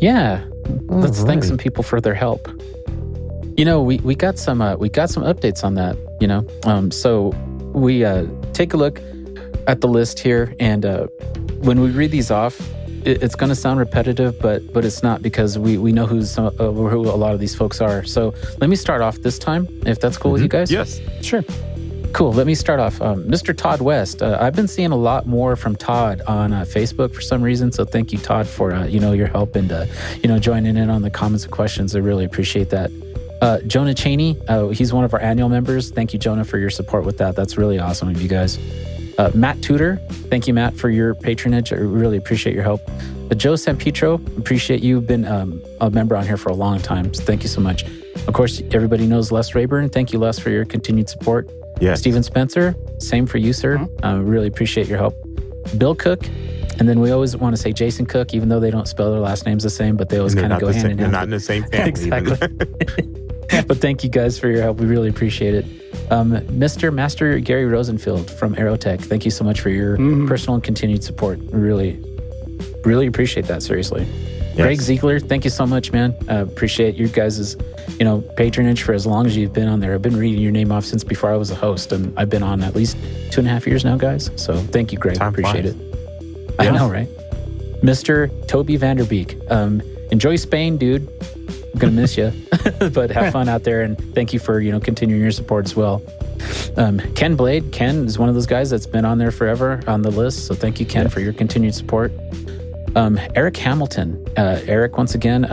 Yeah. Let's thank some people for their help. We got some updates on that. So we take a look at the list here, and when we read these off, it's going to sound repetitive, but it's not, because we know who a lot of these folks are. So let me start off this time, if that's cool with you guys. Yes, sure. Cool. Let me start off. Mr. Todd West. I've been seeing a lot more from Todd on Facebook for some reason. So thank you, Todd, for your help and joining in on the comments and questions. I really appreciate that. Jonah Cheney. He's one of our annual members. Thank you, Jonah, for your support with that. That's really awesome of you guys. Matt Tudor. Thank you, Matt, for your patronage. I really appreciate your help. Joe Sampetro. Appreciate you. Been a member on here for a long time. So thank you so much. Of course, everybody knows Les Rayburn. Thank you, Les, for your continued support. Yes. Steven Spencer, same for you, sir. Really appreciate your help. Bill Cook, and then we always want to say Jason Cook, even though they don't spell their last names the same, but they always kind of go hand in hand. They're not in the same family. Exactly. But thank you guys for your help. We really appreciate it. Mr. Master Gary Rosenfield from Aerotech, thank you so much for your personal and continued support. We really appreciate that, seriously. Yes. Greg Ziegler, thank you so much, man. Appreciate you guys' patronage for as long as you've been on there. I've been reading your name off since before I was a host, and I've been on at least 2.5 years now, guys. So thank you, Greg. Time appreciate flies. it. Yeah. I know, right? Mr. Toby Vanderbeek, enjoy Spain, dude. I'm going to miss you, but have fun out there, and thank you for, continuing your support as well. Ken Blade. Ken is one of those guys that's been on there forever on the list, so thank you, Ken, for your continued support. Eric Hamilton. Eric, once again,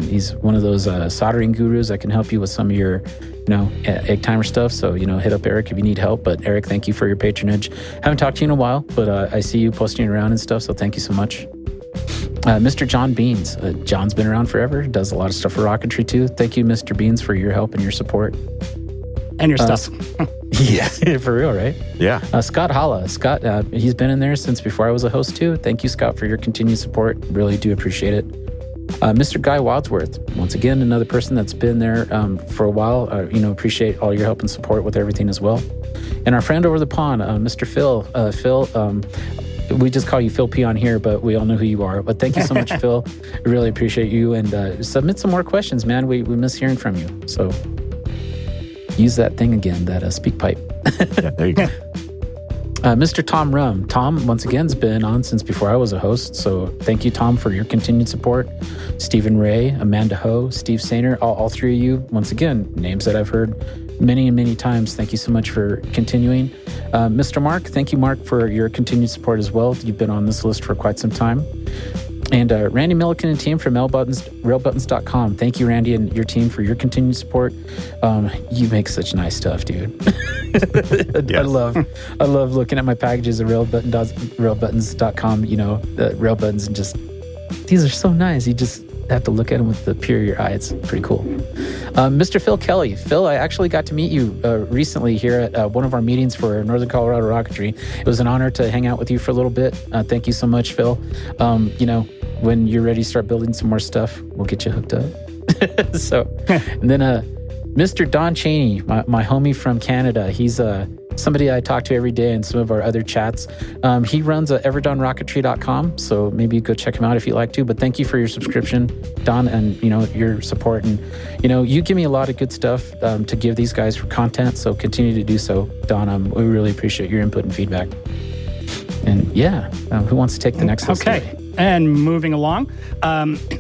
he's one of those soldering gurus that can help you with some of your, egg timer stuff. So, hit up Eric if you need help. But Eric, thank you for your patronage. Haven't talked to you in a while, but I see you posting around and stuff. So thank you so much. Mr. John Beans. John's been around forever. Does a lot of stuff for rocketry too. Thank you, Mr. Beans, for your help and your support. And your stuff. Yeah, for real, right? Yeah. Scott Holla. Scott, he's been in there since before I was a host too. Thank you, Scott, for your continued support. Really do appreciate it. Mr. Guy Wadsworth, once again, another person that's been there for a while. Appreciate all your help and support with everything as well. And our friend over the pond, Mr. Phil. Phil, we just call you Phil P on here, but we all know who you are. But thank you so much, Phil. We really appreciate you. And submit some more questions, man. We miss hearing from you. So use that thing again, that speak pipe. Yeah, there you go. Mr. Tom Rum. Tom, once again, has been on since before I was a host. So thank you, Tom, for your continued support. Stephen Ray, Amanda Ho, Steve Sainer, all three of you, once again, names that I've heard many and many times. Thank you so much for continuing. Mr. Mark, thank you, Mark, for your continued support as well. You've been on this list for quite some time. And Randy Milliken and team from railbuttons.com. Thank you, Randy, and your team for your continued support. You make such nice stuff, dude. Yes. I love looking at my packages at railbuttons.com, you know, the rail buttons, and just, these are so nice. You just have to look at them with the pure of your eye. It's pretty cool. Mr. Phil Kelly. Phil, I actually got to meet you recently here at one of our meetings for Northern Colorado Rocketry. It was an honor to hang out with you for a little bit. Thank you so much, Phil. You know, when you're ready to start building some more stuff, we'll get you hooked up. And then Mr. Don Cheney, my homie from Canada. He's somebody I talk to every day in some of our other chats. He runs everdonrocketry.com, so maybe go check him out if you'd like to. But thank you for your subscription, Don, and you know, your support. And you know, you give me a lot of good stuff to give these guys for content, so continue to do so, Don. We really appreciate your input and feedback. And yeah, who wants to take the next list? Okay. And moving along,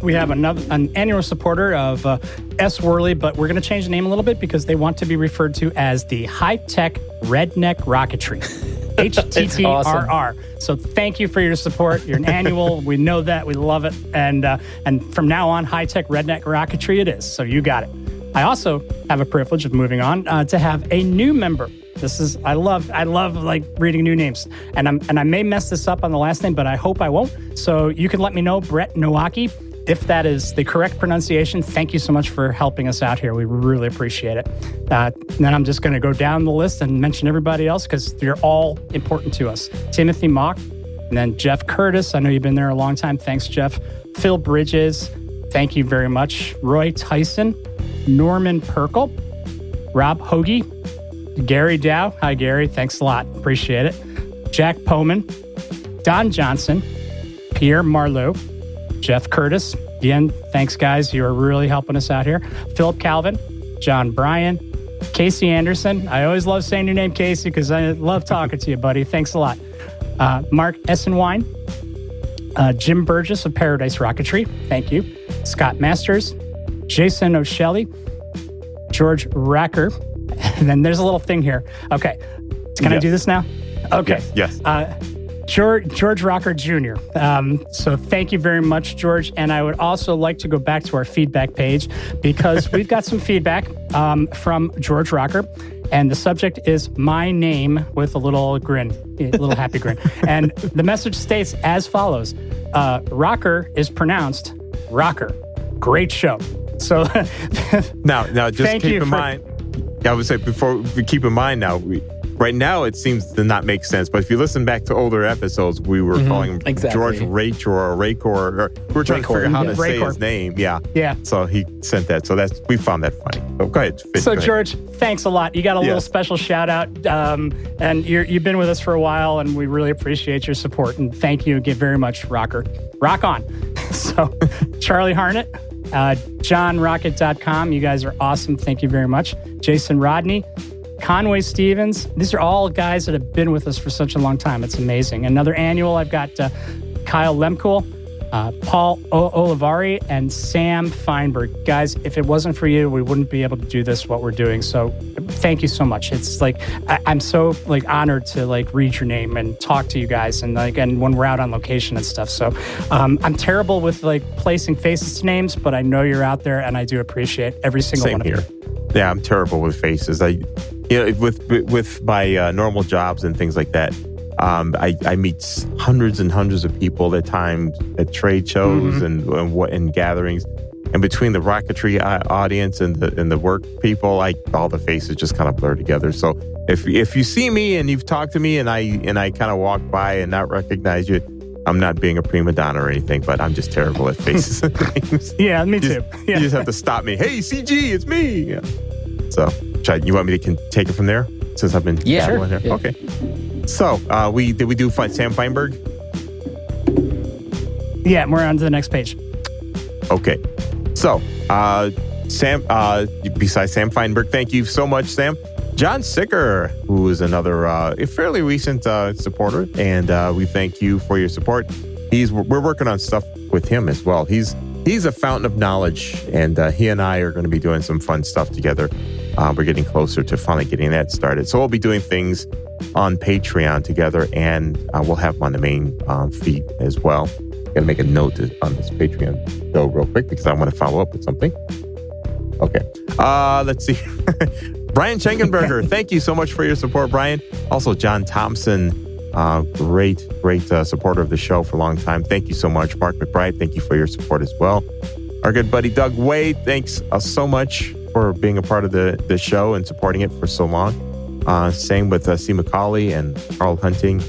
we have an annual supporter of S. Worley, but we're going to change the name a little bit because they want to be referred to as the High Tech Redneck Rocketry. HTTRR. Awesome. So thank you for your support. You're an annual. We know that. We love it. And from now on, High Tech Redneck Rocketry it is. So you got it. I also have a privilege of moving on to have a new member. This is, I love like reading new names, and I may mess this up on the last name, but I hope I won't. So you can let me know, Brett Nowaki, if that is the correct pronunciation. Thank you so much for helping us out here. We really appreciate it. Then I'm just going to go down the list and mention everybody else because they're all important to us. Timothy Mock, and then Jeff Curtis. I know you've been there a long time. Thanks, Jeff. Phil Bridges. Thank you very much. Roy Tyson, Norman Perkle, Rob Hoagie, Gary Dow. Hi, Gary. Thanks a lot. Appreciate it. Jack Poman, Don Johnson, Pierre Marlowe, Jeff Curtis. Again, thanks, guys. You're really helping us out here. Philip Calvin, John Bryan, Casey Anderson. I always love saying your name, Casey, because I love talking to you, buddy. Thanks a lot. Mark Essenwine, Jim Burgess of Paradise Rocketry. Thank you. Scott Masters, Jason O'Shelley, George Racker. And then there's a little thing here. Okay. Can I do this now? Okay. Yes. George Rocker Jr. So thank you very much, George. And I would also like to go back to our feedback page because we've got some feedback from George Rocker. And the subject is my name with a little grin, a little happy grin. And the message states as follows. Rocker is pronounced rocker. Great show. So now just keep in mind. I would say before we keep in mind now, right now it seems to not make sense. But if you listen back to older episodes, we were calling him George Rachel or Raycor, or we were trying to figure out how to say his name. Yeah. So he sent that. So we found that funny. So go ahead. George, thanks a lot. You got a little special shout out, and you've been with us for a while, and we really appreciate your support. And thank you again very much, Rocker. Rock on. So Charlie Harnett. JohnRocket.com. You guys are awesome. Thank you very much. Jason Rodney, Conway Stevens. These are all guys that have been with us for such a long time. It's amazing. Another annual, I've got Kyle Lemkuhl, Paul Olivari, and Sam Feinberg. Guys, if it wasn't for you, we wouldn't be able to do this, what we're doing. So thank you so much. It's like, I'm so like honored to like read your name and talk to you guys. And like, and when we're out on location and stuff. So I'm terrible with like placing faces to names, but I know you're out there and I do appreciate every single one of you. Yeah, I'm terrible with faces. With my normal jobs and things like that, I meet hundreds and hundreds of people at times at trade shows and gatherings, and between the rocketry audience and the work people, all the faces just kind of blur together. So if you see me and you've talked to me and I kind of walk by and not recognize you, I'm not being a prima donna or anything, but I'm just terrible at faces and names. Yeah, me too. You just have to stop me. Hey, CG, it's me. Yeah. So, you want me to take it from there since I've been sure. here? Yeah. Okay. So, did we do Sam Feinberg? Yeah, we're on to the next page. Okay. So, Sam, besides Sam Feinberg, thank you so much, Sam. John Sicker, who is another a fairly recent supporter, and we thank you for your support. We're working on stuff with him as well. He's a fountain of knowledge, and he and I are going to be doing some fun stuff together. We're getting closer to finally getting that started. So we'll be doing things on Patreon together, and we'll have them on the main feed as well. Got to make a note on this Patreon show real quick because I want to follow up with something. Okay. Let's see. Brian Schenkenberger, thank you so much for your support, Brian. Also, John Thompson, great supporter of the show for a long time. Thank you so much. Mark McBride, thank you for your support as well. Our good buddy Doug Wade, thanks so much for being a part of the show and supporting it for so long. Same with C. McCauley and Carl Hunting.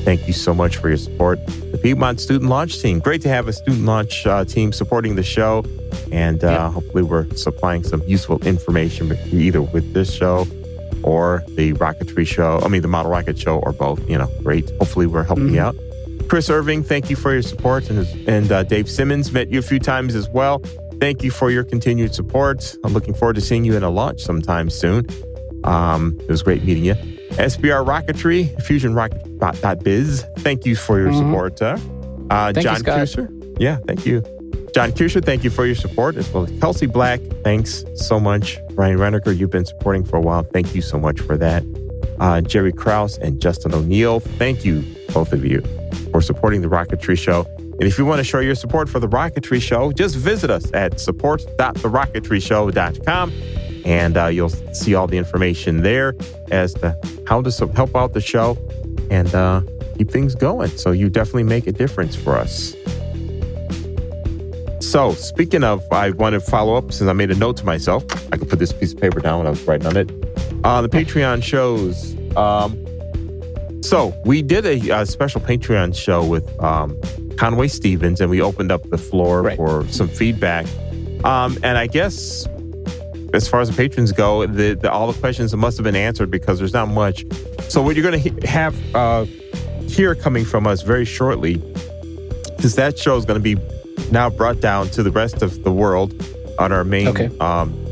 Thank you so much for your support. The Piedmont Student Launch Team. Great to have a student launch team supporting the show. And hopefully we're supplying some useful information either with this show or the Rocketry Show. I mean, the Model Rocket Show, or both. Great. Hopefully we're helping you out. Chris Irving, thank you for your support. And Dave Simmons, met you a few times as well. Thank you for your continued support. I'm looking forward to seeing you in a launch sometime soon. It was great meeting you. SBR Rocketry, FusionRocket.biz. Thank you for your support. Thank John you, Scott. Kusher. Yeah, thank you. John Kusher, thank you for your support, as well as Kelsey Black. Thanks so much. Ryan Renneker, you've been supporting for a while. Thank you so much for that. Jerry Krause and Justin O'Neill, thank you, both of you, for supporting the Rocketry Show. And if you want to show your support for the Rocketry Show, just visit us at support.TheRocketryShow.com. And you'll see all the information there as to how to help out the show and keep things going. So you definitely make a difference for us. So speaking of, I want to follow up since I made a note to myself. I could put this piece of paper down when I was writing on it. The Patreon shows. So we did a special Patreon show with Conway Stevens, and we opened up the floor for some feedback. And I guess, as far as the patrons go, all the questions must have been answered because there's not much. So what you're going to have hear coming from us very shortly, because that show is going to be now brought down to the rest of the world on our main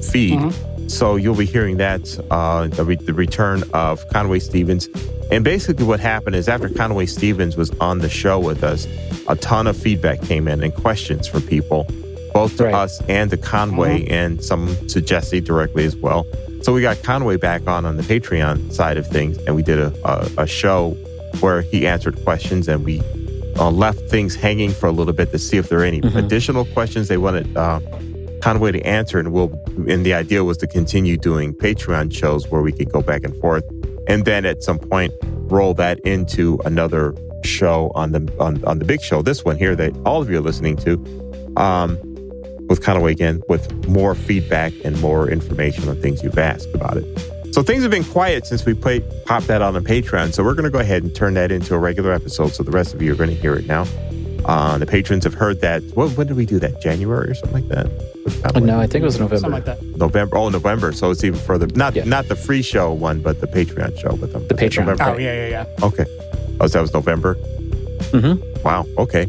feed. Mm-hmm. So you'll be hearing that, the return of Conway Stevens. And basically what happened is after Conway Stevens was on the show with us, a ton of feedback came in and questions from people, both to us and to Conway, and some to Jesse directly as well. So we got Conway back on the Patreon side of things, and we did a show where he answered questions, and we left things hanging for a little bit to see if there are any additional questions they wanted Conway to answer. And the idea was to continue doing Patreon shows where we could go back and forth, and then at some point roll that into another show on the big show, this one here that all of you are listening to, with Conway again, with more feedback and more information on things you've asked about it. So things have been quiet since we popped that on the Patreon. So we're going to go ahead and turn that into a regular episode. So the rest of you are going to hear it now. The patrons have heard that. When did we do that? January or something like that? No, I think it was November. Something like that. November. Oh, November. So it's even further. Not the free show one, but the Patreon show with them. The Patreon. November. Oh, yeah. Okay. Oh, so that was November? Mm-hmm. Wow. Okay.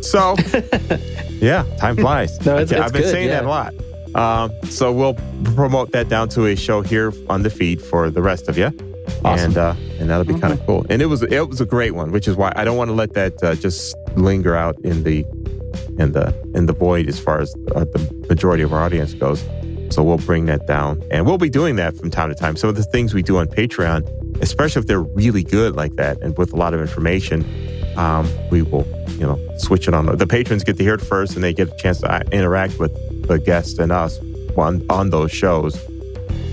So, yeah, time flies. No, it's I've been good, saying that a lot. So we'll promote that down to a show here on the feed for the rest of you. Awesome. And that'll be kind of cool. And it was a great one, which is why I don't want to let that just linger out in the void as far as the majority of our audience goes. So we'll bring that down, and we'll be doing that from time to time. Some of the things we do on Patreon, especially if they're really good like that and with a lot of information, we will, switch it on. The patrons get to hear it first, and they get a chance to interact with the guests and us on those shows.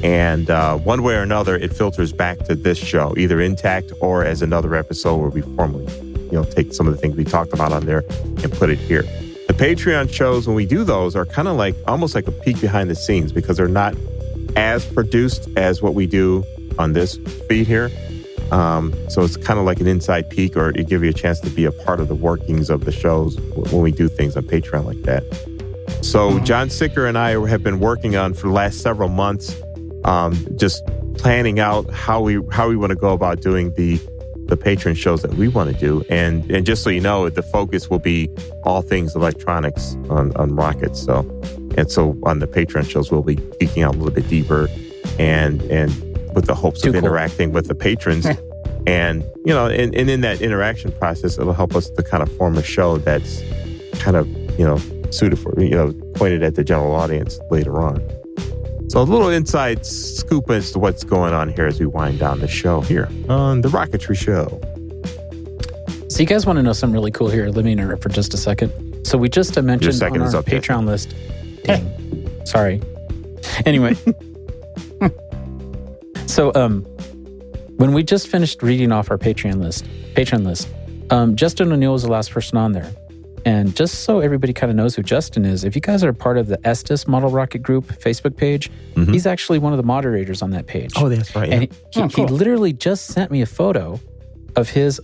And one way or another, it filters back to this show, either intact or as another episode where we formally, take some of the things we talked about on there and put it here. The Patreon shows, when we do those, are kind of almost like a peek behind the scenes, because they're not as produced as what we do on this feed here. So it's kind of like an inside peek, or it gives you a chance to be a part of the workings of the shows when we do things on Patreon like that. So John Sicker and I have been working on for the last several months, just planning out how we want to go about doing the the patron shows that we want to do. And just so you know, the focus will be all things electronics on rockets. So on the Patreon shows, we'll be geeking out a little bit deeper and with the hopes of interacting with the patrons. And, and in that interaction process, it'll help us to kind of form a show that's kind of, suited for, pointed at the general audience later on. So a little inside scoop as to what's going on here as we wind down the show here on The Rocketry Show. So you guys want to know something really cool here? Let me interrupt for just a second. So we just mentioned on our Patreon list. Dang. Sorry. Anyway. So when we just finished reading off our Patreon list, Justin O'Neill was the last person on there. And just so everybody kind of knows who Justin is, if you guys are part of the Estes Model Rocket Group Facebook page, he's actually one of the moderators on that page. Oh, that's right. And he literally just sent me a photo of his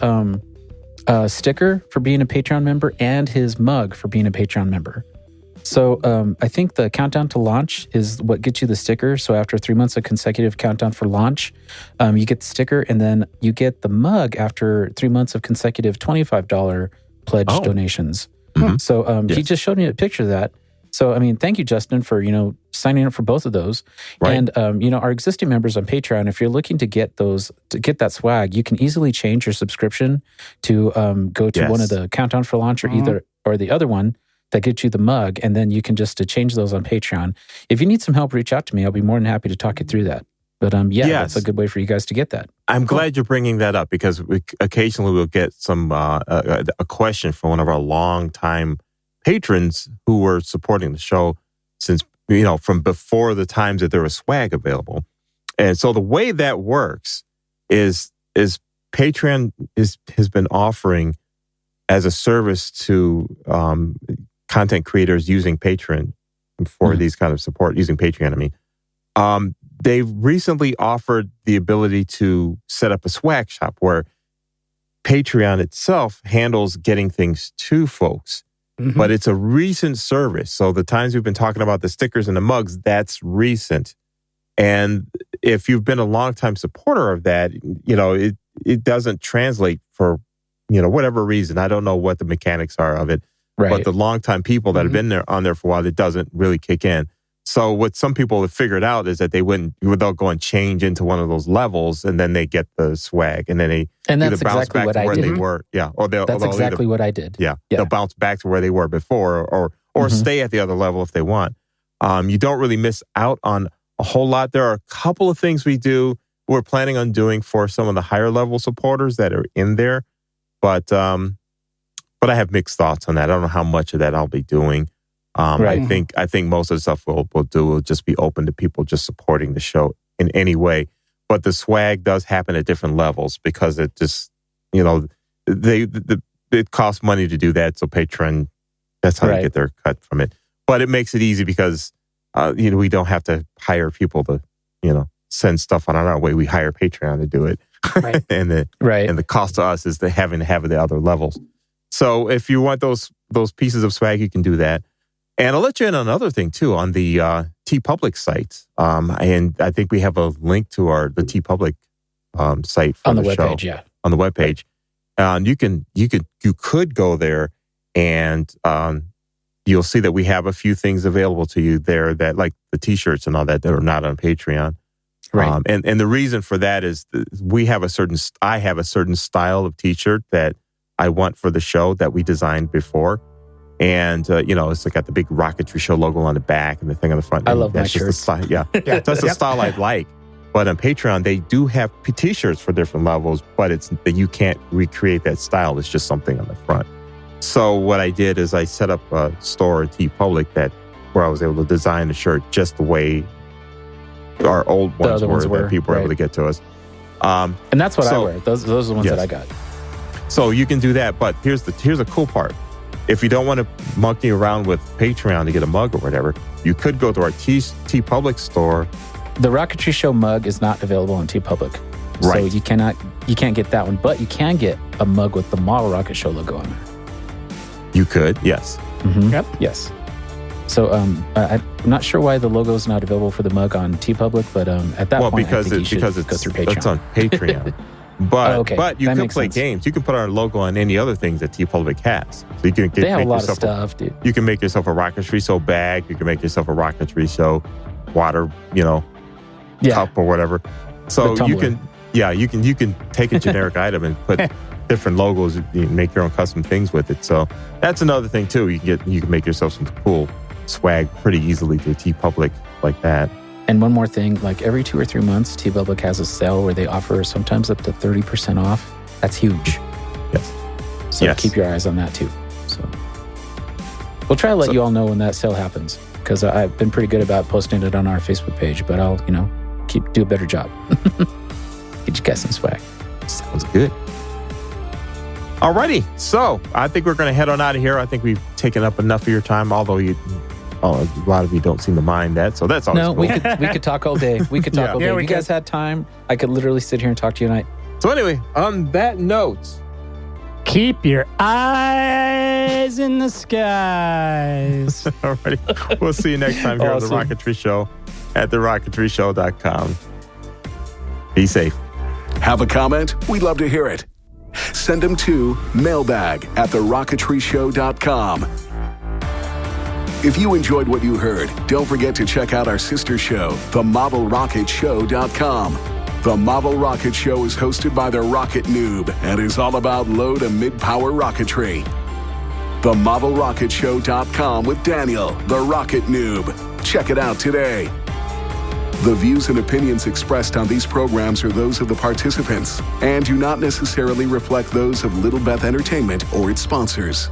sticker for being a Patreon member and his mug for being a Patreon member. So I think the countdown to launch is what gets you the sticker. So after 3 months of consecutive countdown for launch, you get the sticker, and then you get the mug after 3 months of consecutive $25 pledge donations. So he just showed me a picture of that. So, I mean, thank you, Justin, for, signing up for both of those. Right. And, our existing members on Patreon, if you're looking to get that swag, you can easily change your subscription to go to one of the countdown for launch or the other one that gets you the mug. And then you can just change those on Patreon. If you need some help, reach out to me. I'll be more than happy to talk you through that. But that's a good way for you guys to get that. I'm glad you're bringing that up because occasionally we'll get some a question from one of our longtime patrons who were supporting the show since from before the times that there was swag available. And so the way that works is Patreon has been offering as a service to content creators using Patreon for these kind of support using Patreon. I mean. They've recently offered the ability to set up a swag shop where Patreon itself handles getting things to folks. But it's a recent service. So the times we've been talking about the stickers and the mugs, that's recent. And if you've been a longtime supporter of that, it doesn't translate for, whatever reason. I don't know what the mechanics are of it. Right. But the longtime people that have been there on there for a while, it doesn't really kick in. So what some people have figured out is that they'll go and change into one of those levels, and then they get the swag, and then they either bounce back to where they were. Yeah, or that's exactly what I did. Yeah, they'll bounce back to where they were before, or stay at the other level if they want. You don't really miss out on a whole lot. There are a couple of things we're planning on doing for some of the higher level supporters that are in there, but I have mixed thoughts on that. I don't know how much of that I'll be doing. I think most of the stuff we'll do will just be open to people just supporting the show in any way. But the swag does happen at different levels because it just, it costs money to do that. So Patreon, that's how they get their cut from it. But it makes it easy because, we don't have to hire people to, send stuff on our way. We hire Patreon to do it. Right. and the cost to us is having to have the other levels. So if you want those pieces of swag, you can do that. And I'll let you in on another thing, too, on the TeePublic site. And I think we have a link to the TeePublic site for on the show. Webpage, yeah. On the webpage. You could go there and you'll see that we have a few things available to you there that like the T-shirts and all that are not on Patreon. Right. And the reason for that is I have a certain style of T-shirt that I want for the show that we designed before. And, it's got the big Rocketry Show logo on the back and the thing on the front. I love my shirts. That's the style I like. But on Patreon, they do have T-shirts for different levels, but you can't recreate that style. It's just something on the front. So what I did is I set up a store at TeePublic where I was able to design the shirt just the way our old ones were that people were able to get to us. And that's what I wear. Those are the ones that I got. So you can do that, but here's the cool part. If you don't want to monkey around with Patreon to get a mug or whatever, you could go to our TeePublic store. The Rocketry Show mug is not available on TeePublic. Right. So you can't get that one, but you can get a mug with the Model Rocket Show logo on there. You could, yes. Mm-hmm. Yep. Yes. So I'm not sure why the logo is not available for the mug on TeePublic, but at that point, because I think you should go through Patreon. It's on Patreon. But okay. but you That can makes play sense. games. You can put our logo on any other things that TeePublic has. So you can They have a make lot of yourself stuff, dude. You can make yourself a Rocketry Show bag. You can make yourself a Rocketry Show water, cup or whatever. So The you tumbler. can take a generic item and put different logos. You can make your own custom things with it. So that's another thing too. You can make yourself some cool swag pretty easily through TeePublic like that. And one more thing, like every 2 or 3 months, TeePublic has a sale where they offer sometimes up to 30% off. That's huge. Yes. So Yes. keep your eyes on that too. So we'll try to let you all know when that sale happens, because I've been pretty good about posting it on our Facebook page, but I'll, do a better job. Get you guys some swag. Sounds good. Alrighty, so I think we're going to head on out of here. I think we've taken up enough of your time, although a lot of you don't seem to mind that, so that's always No, cool. we could talk all day. We could talk all day. Yeah, If we you guys had time, I could literally sit here and talk to you tonight. So anyway, on that note, Keep your eyes in the skies. alrighty, we'll see you next time here Awesome. on The Rocketry Show at TheRocketryShow.com. Be safe. Have a comment? We'd love to hear it. Send them to mailbag@TheRocketryShow.com. If you enjoyed what you heard, don't forget to check out our sister show, TheModelRocketShow.com. The Model Rocket Show is hosted by the Rocket Noob and is all about low to mid-power rocketry. TheModelRocketShow.com with Daniel, the Rocket Noob. Check it out today. The views and opinions expressed on these programs are those of the participants and do not necessarily reflect those of Little Beth Entertainment or its sponsors.